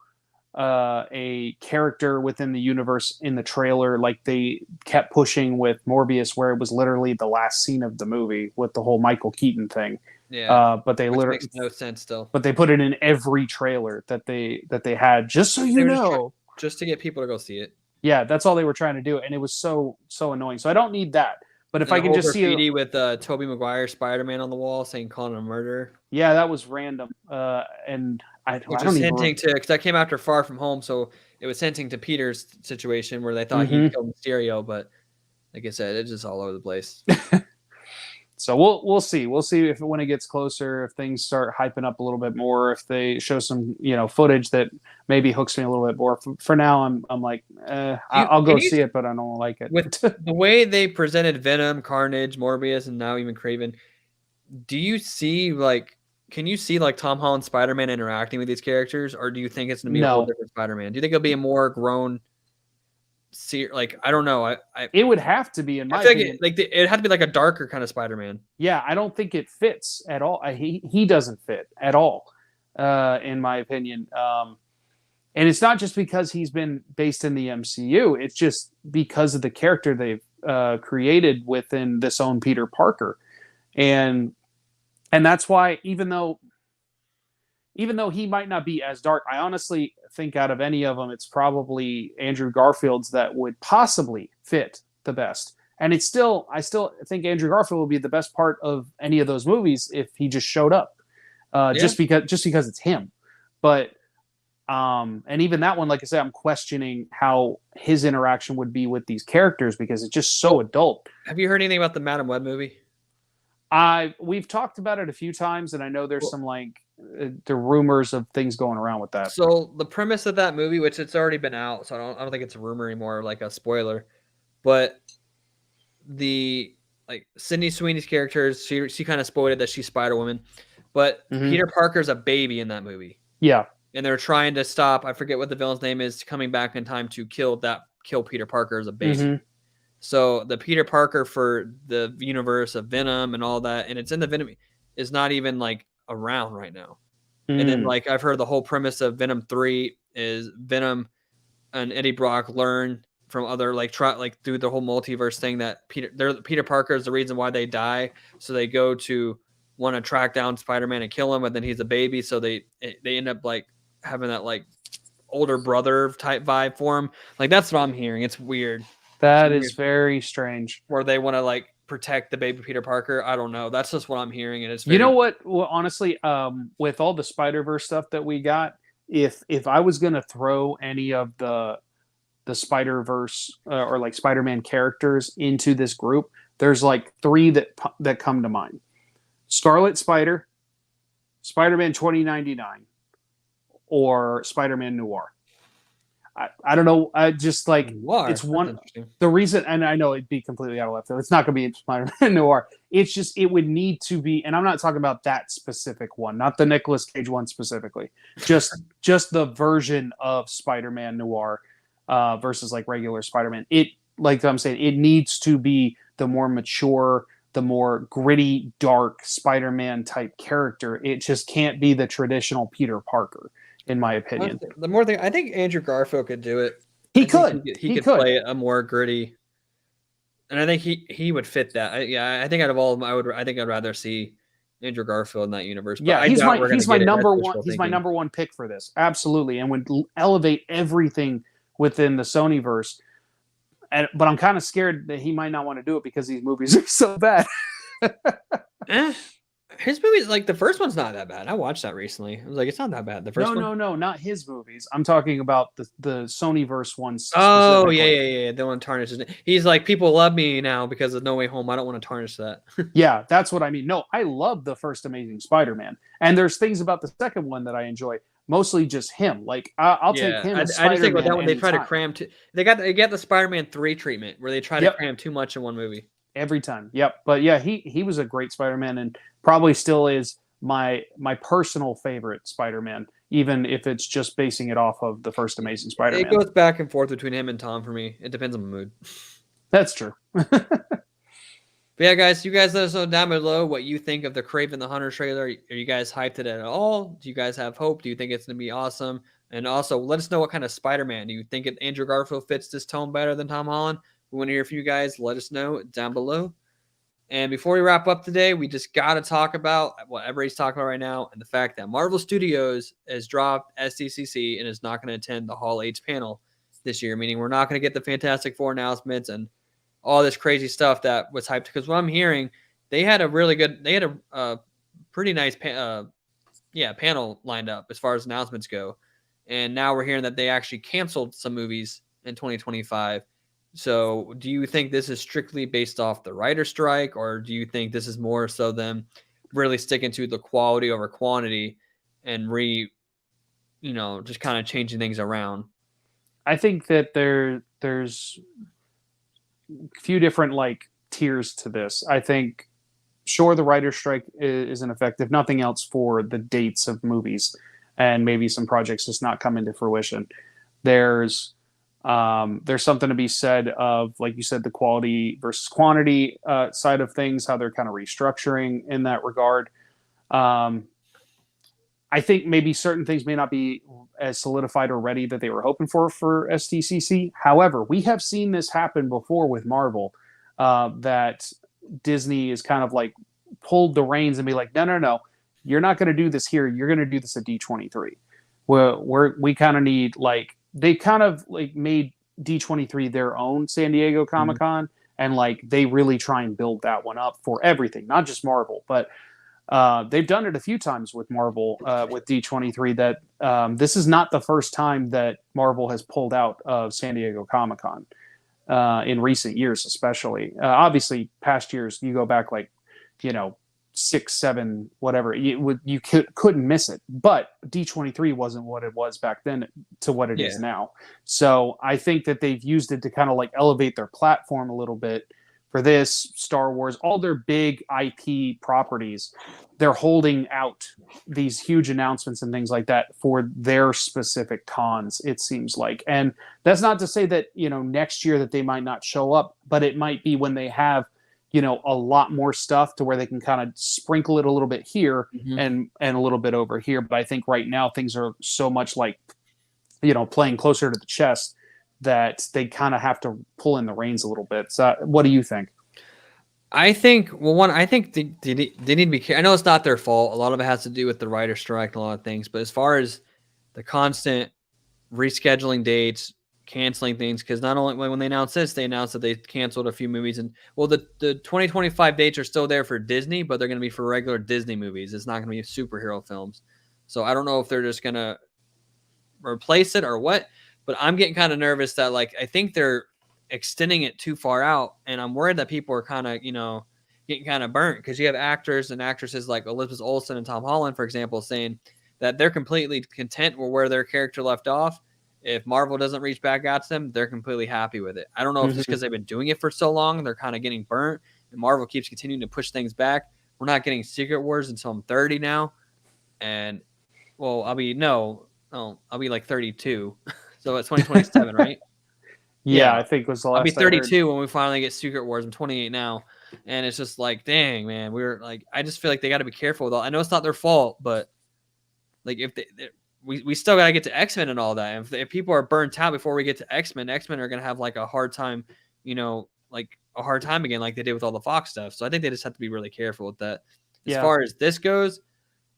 a character within the universe in the trailer like they kept pushing with Morbius, where it was literally the last scene of the movie with the whole Michael Keaton thing. Yeah, but they literally makes no sense still. But they put it in every trailer that they had, just so you know, just to get people to go see it. Yeah, that's all they were trying to do, and it was so annoying. So I don't need that. But if I can just see it with Tobey Maguire Spider-Man on the wall saying calling him a murderer. Yeah, that was random. And I don't hinting to, because that came after Far From Home, so it was hinting to Peter's situation where they thought he killed Mysterio, but like I said, it's just all over the place. So we'll see. We'll see if when it gets closer, if things start hyping up a little bit more, if they show some footage that maybe hooks me a little bit more. For now, I'm like, I'll go see it, but I don't like it. With the way they presented Venom, Carnage, Morbius, and now even Craven, do you see can you see like Tom Holland Spider-Man interacting with these characters, or do you think it's gonna be a whole different Spider-Man? Do you think it'll be a more grown? I don't know. It would have to be in my opinion. It had to be like a darker kind of Spider-Man. Yeah, I don't think it fits at all. He doesn't fit at all, in my opinion. And it's not just because he's been based in the MCU. It's just because of the character they've created within this own Peter Parker, and that's why even though he might not be as dark, I honestly think out of any of them, it's probably Andrew Garfield's that would possibly fit the best. And I still think Andrew Garfield will be the best part of any of those movies if he just showed up, just because it's him. But and even that one, like I said, I'm questioning how his interaction would be with these characters because it's just so adult. Have you heard anything about the Madam Web movie? We've talked about it a few times, and I know there's some the rumors of things going around with that. So the premise of that movie, which it's already been out, so I don't think it's a rumor anymore, like a spoiler, but the Sydney Sweeney's characters, she kind of spoiled that she's Spider-Woman, but Peter Parker's a baby in that movie. Yeah, and they're trying to stop. I forget what the villain's name is, coming back in time to kill Peter Parker as a baby. So the Peter Parker for the universe of Venom and all that, and it's in the Venom, is not even around right now. And then Mm. like I've heard the whole premise of Venom 3 is Venom and Eddie Brock learn from other like try like through the whole multiverse thing that Peter Parker is the reason why they die. So they go to want to track down Spider-Man and kill him, but then he's a baby, so they end up like having that like older brother type vibe for him. Like that's what I'm hearing. It's weird. That It's is weird. very strange. Where they want to like protect the baby Peter Parker. I don't know. That's just what I'm hearing, and it's You very know what? Well, honestly, with all the Spider-Verse stuff that we got, if I was gonna throw any of the Spider-Verse or like Spider-Man characters into this group, there's like three that come to mind: Scarlet Spider, Spider-Man 2099, or Spider-Man Noir. I don't know. I just like Noir. it's That's one interesting. the reason, and I know it'd be completely out of left field. It's not going to be Spider-Man Noir. It's just it would need to be, and I'm not talking about that specific one, not the Nicolas Cage one specifically. Just the version of Spider-Man Noir versus like regular Spider-Man. It like I'm saying, it needs to be the more mature, the more gritty, dark Spider-Man type character. It just can't be the traditional Peter Parker, in my opinion. The more thing, I think Andrew Garfield could do it. He I think could. He could play a more gritty, and I think he would fit that. I think out of all of them, I think I'd rather see Andrew Garfield in that universe. But Yeah, I doubt we're he's gonna my get it. number That's one. wishful He's my thinking. number one pick for this. Absolutely, and would elevate everything within the Sonyverse. But I'm kind of scared that he might not want to do it because these movies are so bad. His movies, like the first one's not that bad. I watched that recently. I was like, it's not that bad. The first one. No, not his movies. I'm talking about the Sonyverse ones. Oh yeah. They want to tarnish his. He's like, people love me now because of No Way Home. I don't want to tarnish that. Yeah, that's what I mean. No, I love the first Amazing Spider-Man, and there's things about the second one that I enjoy. Mostly just him. Like I'll take him. As I just think with that one, they anytime. try to cram. They get the Spider-Man 3 treatment where they try to cram too much in one movie. Every time. Yep. But yeah, he was a great Spider-Man and probably still is my personal favorite Spider-Man, even if it's just basing it off of the first Amazing Spider-Man. It goes back and forth between him and Tom for me. It depends on the mood. That's true. But yeah, guys, you guys let us know down below what you think of the Kraven the Hunter trailer. Are you guys hyped it at all? Do you guys have hope? Do you think it's going to be awesome? And also, let us know what kind of Spider-Man. Do you think Andrew Garfield fits this tone better than Tom Holland? We want to hear from you guys. Let us know down below. And before we wrap up today, we just got to talk about what everybody's talking about right now and the fact that Marvel Studios has dropped SDCC and is not going to attend the Hall H panel this year, meaning we're not going to get the Fantastic Four announcements and all this crazy stuff that was hyped. Because what I'm hearing, they had a pretty nice panel lined up as far as announcements go. And now we're hearing that they actually canceled some movies in 2025. So do you think this is strictly based off the writer strike, or do you think this is more so them really sticking to the quality over quantity and just kind of changing things around? I think that there's a few different like tiers to this. I think sure the writer's strike is in effect, if nothing else, for the dates of movies and maybe some projects just not come into fruition. There's something to be said of, like you said, the quality versus quantity side of things, how they're kind of restructuring in that regard. I think maybe certain things may not be as solidified or ready that they were hoping for SDCC. However, we have seen this happen before with Marvel, that Disney is kind of like pulled the reins and be like, no, you're not going to do this here. You're going to do this at D23. We kind of need like, they kind of like made D23 their own San Diego Comic-Con, and like they really try and build that one up for everything, not just Marvel, but they've done it a few times with Marvel, with D23, that this is not the first time that Marvel has pulled out of San Diego Comic-Con in recent years, especially. Obviously, past years, you go back like, 6, 7, whatever, you couldn't miss it. But D23 wasn't what it was back then to what it is now. So I think that they've used it to kind of like elevate their platform a little bit for this, Star Wars, all their big IP properties. They're holding out these huge announcements and things like that for their specific cons, it seems like. And that's not to say that, next year that they might not show up, but it might be when they have a lot more stuff to where they can kind of sprinkle it a little bit here Mhm. and a little bit over here. But I think right now things are so much like, playing closer to the chest that they kind of have to pull in the reins a little bit. So what do you think? I think, well, one, I think they need to be I know it's not their fault. A lot of it has to do with the writer strike and a lot of things. But as far as the constant rescheduling dates, canceling things, because not only when they announced this, they announced that they canceled a few movies. And well, the 2025 dates are still there for Disney, but they're going to be for regular Disney movies. It's not going to be superhero films. So I don't know if they're just going to replace it or what. But I'm getting kind of nervous that, like, I think they're extending it too far out, and I'm worried that people are kind of, getting kind of burnt, because you have actors and actresses like Elizabeth Olsen and Tom Holland, for example, saying that they're completely content with where their character left off. If Marvel doesn't reach back out to them, they're completely happy with it. I don't know if it's because they've been doing it for so long, they're kind of getting burnt, and Marvel keeps continuing to push things back. We're not getting Secret Wars until I'm 30 now, and well, I'll be like 32. So it's 2027, right? Yeah, I think was the I'll be last I heard. 32 when we finally get Secret Wars. I'm 28 now. And it's just like, dang, man, I just feel like they got to be careful with all. I know it's not their fault, but like we still got to get to X-Men and all that. If people are burnt out before we get to X-Men are going to have like a hard time, like a hard time again, like they did with all the Fox stuff. So I think they just have to be really careful with that. As far as this goes,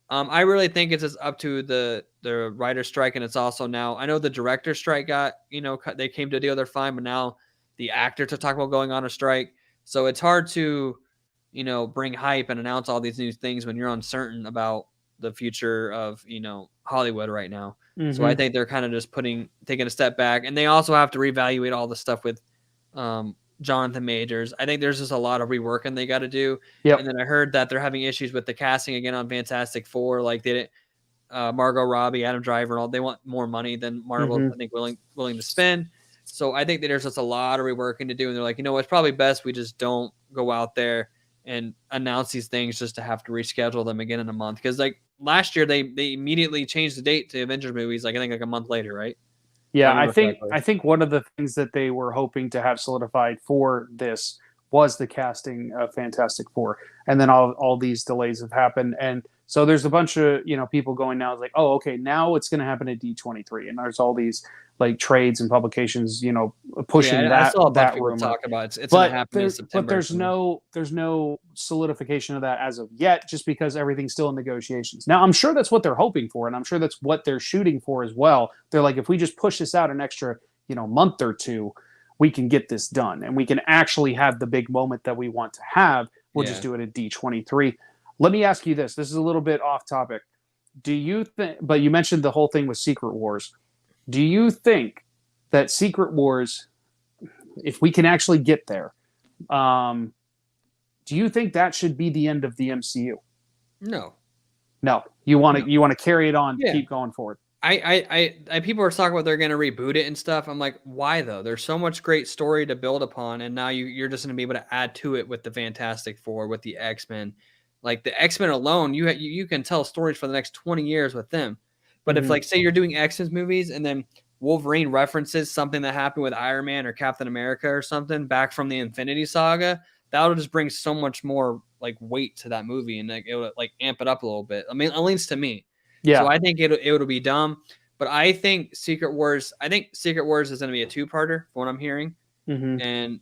I really think it's just up to the writer strike, and it's also now. I know the director strike got they came to a deal, they're fine, but now the actors are talking about going on a strike, so it's hard to bring hype and announce all these new things when you're uncertain about the future of Hollywood right now. So I think they're kind of just taking a step back, and they also have to reevaluate all the stuff with Jonathan Majors. I think there's just a lot of reworking they got to do. Yep. And then I heard that they're having issues with the casting again on Fantastic Four. Like they didn't, Margot Robbie, Adam Driver, and all. They want more money than Marvel, I think, willing to spend. So I think that there's just a lot of reworking to do. And they're like, it's probably best we just don't go out there and announce these things just to have to reschedule them again in a month. Because like last year, they immediately changed the date to Avengers movies. Like I think like a month later, right? Yeah, I think one of the things that they were hoping to have solidified for this was the casting of Fantastic Four, and then all these delays have happened, and so there's a bunch of people going now. It's like, oh, okay, now it's going to happen at D23, and there's all these like trades and publications, pushing I saw a bunch that of people rumor. talk about it's going to happen in September. But there's no solidification of that as of yet, just because everything's still in negotiations. Now, I'm sure that's what they're hoping for, and I'm sure that's what they're shooting for as well. They're like, if we just push this out an extra, month or two, we can get this done, and we can actually have the big moment that we want to have. We'll just do it at D23. Let me ask you this. This is a little bit off topic. Do you think, but you mentioned the whole thing with Secret Wars. Do you think that Secret Wars, if we can actually get there, do you think that should be the end of the MCU? No. You want to carry it on, keep going forward. I people are talking about they're going to reboot it and stuff. I'm like, why though? There's so much great story to build upon, and now you're just going to be able to add to it with the Fantastic Four, with the X-Men. Like the X-Men alone, you can tell stories for the next 20 years with them. But if, like, say you're doing X-Men movies and then Wolverine references something that happened with Iron Man or Captain America or something back from the Infinity Saga, that'll just bring so much more like weight to that movie, and like it would like amp it up a little bit. I mean, at least to me. Yeah. So I think it'll be dumb. But I think Secret Wars is going to be a two-parter, from what I'm hearing. And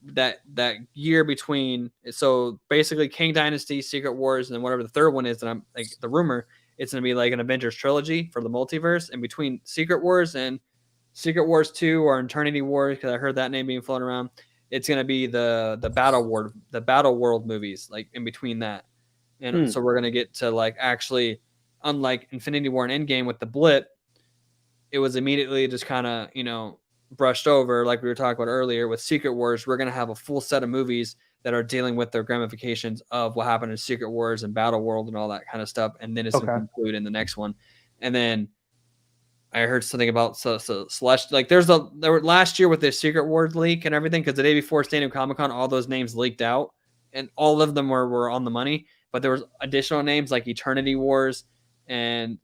that year between, so basically King Dynasty, Secret Wars, and then whatever the third one is that I'm like the rumor. It's going to be like an Avengers trilogy for the multiverse. And between Secret Wars and Secret Wars 2 or Eternity Wars, because I heard that name being floated around, it's going to be the Battle World movies, like in between that. And so we're going to get to like actually, unlike Infinity War and Endgame with the blip, it was immediately just kind of, brushed over, like we were talking about earlier. With Secret Wars, we're going to have a full set of movies that are dealing with the ramifications of what happened in Secret Wars and Battle World and all that kind of stuff. And then it's going to conclude in the next one. And then I heard something about Celestial. Like there were last year with the Secret Wars leak and everything, because the day before San Diego Comic-Con, all those names leaked out, and all of them were on the money. But there was additional names like Eternity Wars and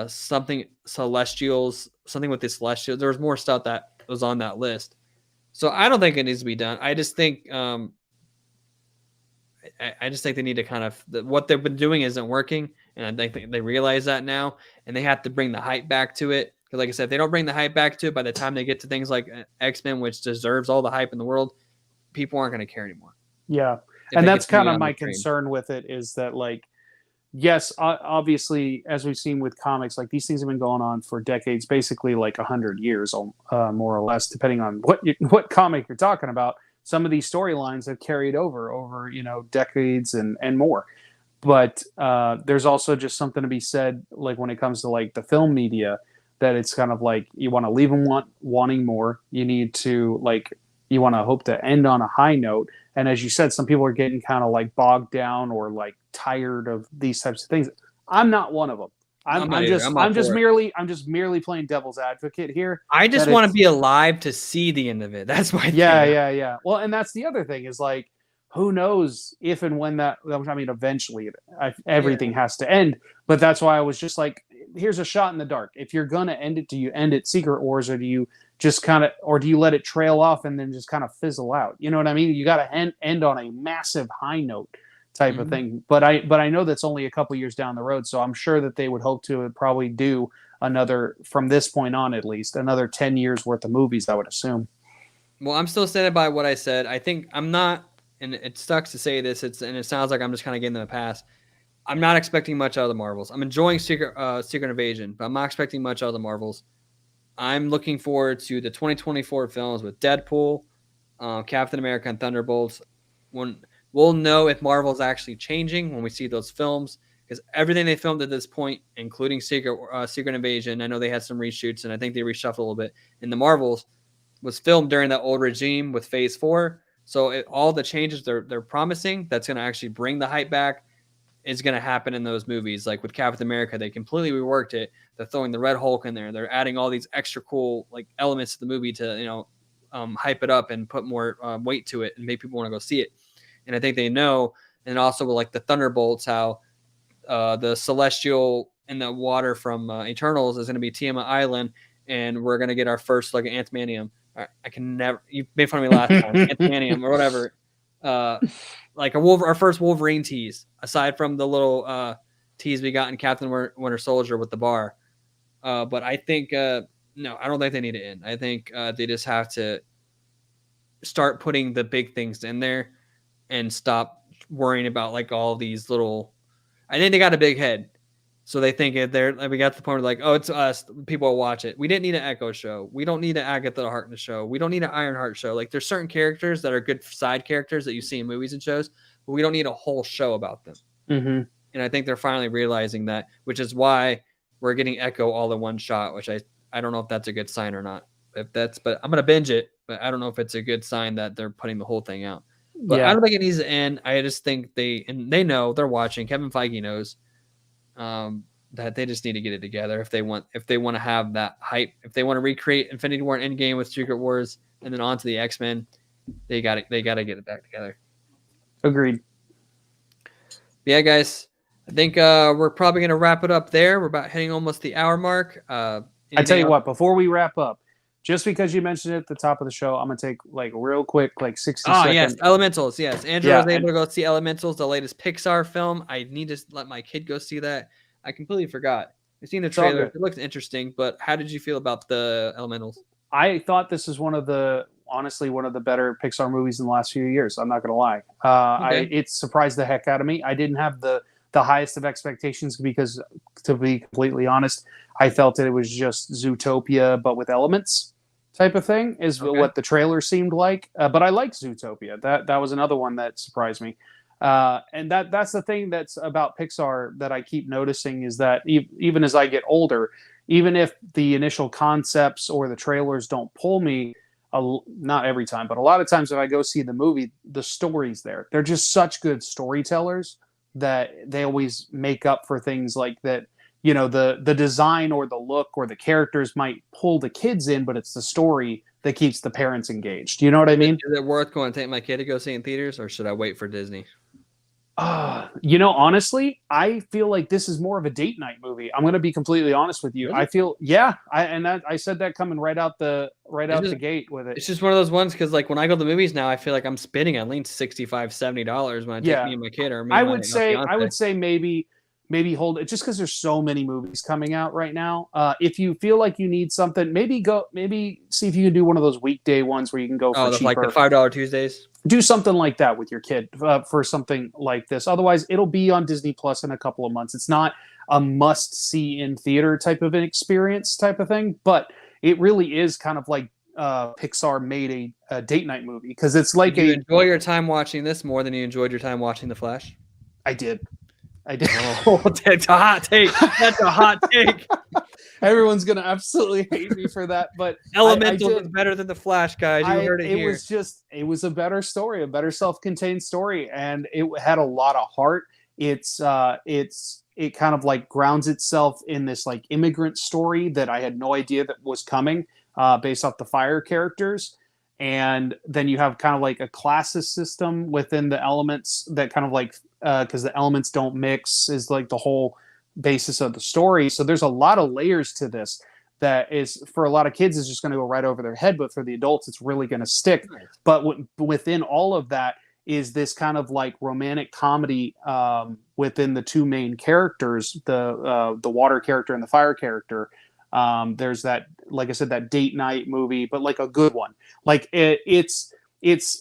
something Celestials, something with the Celestials. There was more stuff that was on that list. So I don't think it needs to be done. I just think I just think they need to kind of what they've been doing isn't working, and I think they realize that now, and they have to bring the hype back to it. Because, like I said, if they don't bring the hype back to it, by the time they get to things like X-Men, which deserves all the hype in the world, people aren't going to care anymore. Yeah, and that's kind of my concern with it is that, like, yes, obviously, as we've seen with comics, like these things have been going on for decades, basically like 100 years, more or less, depending on what comic you're talking about. Some of these storylines have carried over decades and more. But there's also just something to be said, like when it comes to like the film media, that it's kind of like you want to leave them wanting more. You need to you want to hope to end on a high note. And as you said, some people are getting kind of like bogged down or like tired of these types of things. I'm not one of them. I'm just merely playing devil's advocate here. I just want to be alive to see the end of it. That's my thing. Yeah. Well, and that's the other thing is like, who knows if and when eventually everything has to end. But that's why I was just like, here's a shot in the dark. If you're going to end it, do you end it Secret Wars, or do you just or do you let it trail off and then just kind of fizzle out? You know what I mean? You got to end on a massive high note type of thing. But I know that's only a couple years down the road. So I'm sure that they would hope to probably do another, from this point on, at least another 10 years worth of movies, I would assume. Well, I'm still standing by what I said. I think I'm not, and it sucks to say this, and it sounds like I'm just kind of getting them a pass. I'm not expecting much out of the Marvels. I'm enjoying Secret Invasion, but I'm not expecting much out of the Marvels. I'm looking forward to the 2024 films with Deadpool, Captain America, and Thunderbolts. When we'll know if Marvel's actually changing when we see those films, because everything they filmed at this point, including Secret Invasion, I know they had some reshoots, and I think they reshuffled a little bit. In the Marvels, was filmed during that old regime with Phase 4. So all the changes they're promising that's going to actually bring the hype back is going to happen in those movies. Like with Captain America, they completely reworked it. They're throwing the Red Hulk in there. They're adding all these extra cool like elements to the movie to hype it up and put more weight to it and make people want to go see it. And I think they know. And also with like the Thunderbolts, how the Celestial in the water from Eternals is going to be Tiamat Island, and we're going to get our first like Ant-Manium. I can never. You made fun of me last time. Ant-Manium or whatever. Like our first Wolverine tease, aside from the little tease we got in Captain Winter Soldier with the bar. But I think no, I don't think they need to end. I think they just have to start putting the big things in there and stop worrying about like all these little. I think they got a big head. So they think we got to the point where like, oh, it's us. People will watch it. We didn't need an Echo show. We don't need an Agatha Harkness show. We don't need an Ironheart show. Like there's certain characters that are good side characters that you see in movies and shows, but we don't need a whole show about them. Mm-hmm. And I think they're finally realizing that, which is why we're getting Echo all in one shot, which I don't know if that's a good sign or not. But I'm going to binge it, but I don't know if it's a good sign that they're putting the whole thing out. But I don't think it needs to end. I just think they know, they're watching. Kevin Feige knows. That they just need to get it together if they want to have that hype, if they want to recreate Infinity War and Endgame with Secret Wars and then on to the X-Men, they got to get it back together. Agreed. Yeah, guys, I think we're probably going to wrap it up there. We're about hitting almost the hour mark. I tell you what, before we wrap up, just because you mentioned it at the top of the show, I'm going to take like real quick, like 60 seconds. Oh, yes. Elementals. Yes. Andrew was able to go see Elementals, the latest Pixar film. I need to let my kid go see that. I completely forgot. I've seen the trailer. It looks interesting, but how did you feel about the Elementals? I thought this is honestly one of the better Pixar movies in the last few years. I'm not going to lie. It surprised the heck out of me. I didn't have the highest of expectations because, to be completely honest, I felt that it was just Zootopia, but with elements type of thing is what the trailer seemed like. But I like Zootopia. That was another one that surprised me. And that's the thing that's about Pixar that I keep noticing is that even as I get older, even if the initial concepts or the trailers don't pull me, not every time, but a lot of times if I go see the movie, the story's there. They're just such good storytellers that they always make up for things like that. You know, the design or the look or the characters might pull the kids in, but it's the story that keeps the parents engaged. You know what I mean? Is it worth going to take my kid to go see in theaters, or should I wait for Disney? Honestly, I feel like this is more of a date night movie. I'm going to be completely honest with you. Really? I feel, yeah, I said that coming right It's out just the gate with it. it's just one of those ones because like when I go to the movies now, I feel like I'm spending at least $65, $70 when I take Yeah, me and my kid or me and my I fiance. would say maybe hold it just because there's so many movies coming out right now. If you feel like you need something, maybe see if you can do one of those weekday ones where you can go for Oh, the like the cheaper. $5 Tuesdays. Do something like that with your kid for something like this. Otherwise, it'll be on Disney Plus in a couple of months. It's not a must see in theater type of an experience type of thing, but it really is kind of like Pixar made a date night movie because it's like Did you enjoy your time watching this more than you enjoyed your time watching The Flash? I did. I did. Oh, that's a hot take. That's a hot take. Everyone's gonna absolutely hate me for that, but Elemental is better than The Flash, guys. You heard it here. It was a better story, a better self-contained story, and it had a lot of heart. It kind of like grounds itself in this like immigrant story that I had no idea that was coming, based off the Fire characters. And then you have kind of like a classist system within the elements that kind of like, because the elements don't mix is like the whole basis of the story. So there's a lot of layers to this that is for a lot of kids is just going to go right over their head, but for the adults it's really going to stick. Nice. But within all of that is this kind of like romantic comedy within the two main characters, the water character and the fire character. There's that, like I said, that date night movie, but like a good one. Like it's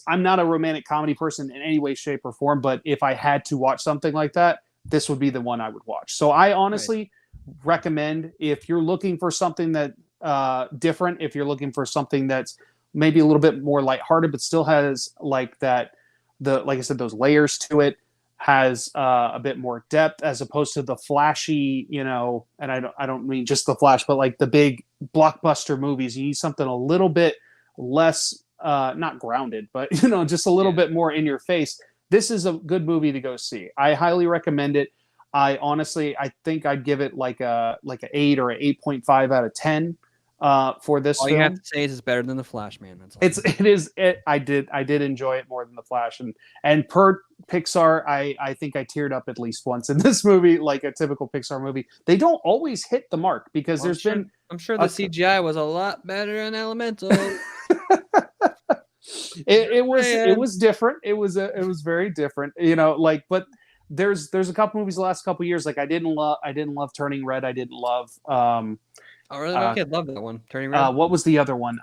I'm not a romantic comedy person in any way, shape, or form, but if I had to watch something like that, this would be the one I would watch. So I honestly recommend, if you're looking for something that different, if you're looking for something that's maybe a little bit more lighthearted, but still has like that, like I said, those layers to it, has a bit more depth as opposed to the flashy, and I don't mean just the Flash, but like the big blockbuster movies. You need something a little bit less, not grounded, but just a little bit more in your face. This is a good movie to go see. I highly recommend it. I think I'd give it like a 8 or an 8.5 out of 10 for this All film. you have to say is it's better than The Flash, man. That's all. I did enjoy it more than The Flash, and per Pixar, I think I teared up at least once in this movie, like a typical Pixar movie. They don't always hit the mark because I'm sure the CGI was a lot better in Elemental. It was different. It was very different. But there's a couple movies the last couple years, like I didn't love Turning Red. I didn't love Oh, really? My kid loved that one. Turning Red. what was the other one?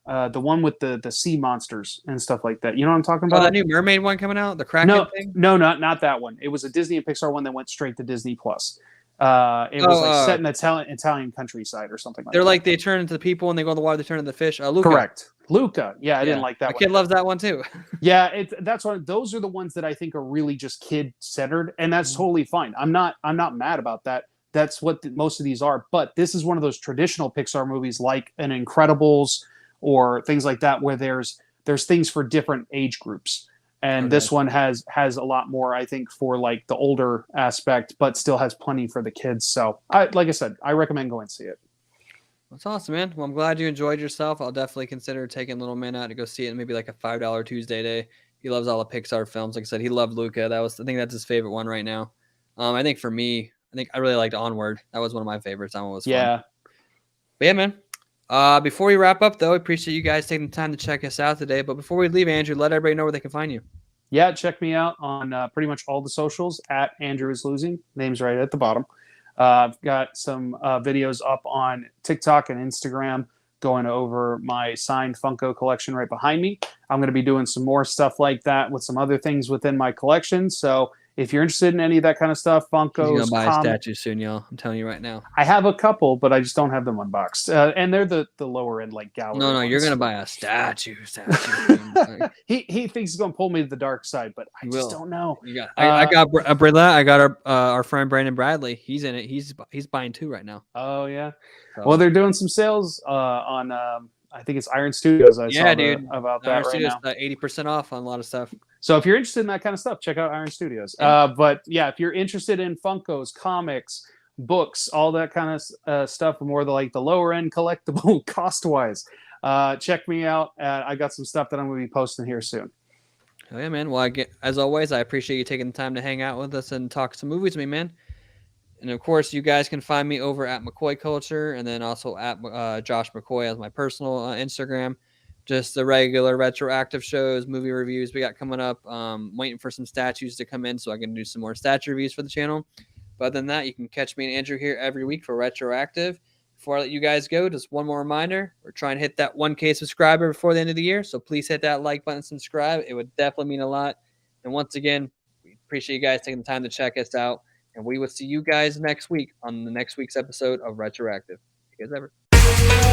The one with the sea monsters and stuff like that. You know what I'm talking about? Oh, that new mermaid one coming out, the Kraken thing? No, not that one. It was a Disney and Pixar one that went straight to Disney Plus. It was like set in Italian countryside or something like that. They're like, they turn into the people and they go in the water, they turn into the fish. Luca. Correct. Luca. Yeah, I didn't like that My one. kid loves that one too. Yeah, that's one. Those are the ones that I think are really just kid centered, and that's totally fine. I'm not mad about that. That's what most of these are. But this is one of those traditional Pixar movies, like an Incredibles or things like that, where there's things for different age groups. And this one has a lot more, I think, for like the older aspect, but still has plenty for the kids. So, like I said, I recommend going to see it. That's awesome, man. Well, I'm glad you enjoyed yourself. I'll definitely consider taking little man out to go see it, maybe like a $5 Tuesday day. He loves all the Pixar films. Like I said, he loved Luca. I think that's his favorite one right now. I think for me, I really liked Onward. That was one of my favorites. That one was fun. But yeah, man. Before we wrap up, though, I appreciate you guys taking the time to check us out today. But before we leave, Andrew, let everybody know where they can find you. Yeah, check me out on pretty much all the socials at Andrew is Losing. Name's right at the bottom. I've got some videos up on TikTok and Instagram going over my signed Funko collection right behind me. I'm going to be doing some more stuff like that with some other things within my collection. So if you're interested in any of that kind of stuff, Funkos, you're going to buy a statue soon, y'all. I'm telling you right now. I have a couple, but I just don't have them unboxed. And they're the lower end, like gallery. No, ones. You're going to buy a statue. He thinks he's going to pull me to the dark side, but I just don't know. I got a Brilla. I got our friend Brandon Bradley. He's in it. He's buying 2 right now. Oh yeah. So. Well, they're doing some sales on. I think it's Iron Studios. I saw about that right now. 80% off on a lot of stuff. So if you're interested in that kind of stuff, check out Iron Studios. But yeah, if you're interested in Funkos, comics, books, all that kind of stuff, more the lower end collectible cost wise, check me out. I got some stuff that I'm going to be posting here soon. Oh yeah, man. Well, as always, I appreciate you taking the time to hang out with us and talk some movies with me, man. And of course, you guys can find me over at McCoy Culture, and then also at Josh McCoy as my personal Instagram. Just the regular retroactive shows, movie reviews we got coming up. Waiting for some statues to come in so I can do some more statue reviews for the channel. But other than that, you can catch me and Andrew here every week for Retroactive. Before I let you guys go, just one more reminder. We're trying to hit that 1K subscriber before the end of the year. So please hit that like button, subscribe. It would definitely mean a lot. And once again, we appreciate you guys taking the time to check us out. And we will see you guys next week on the next week's episode of Retroactive. You guys ever.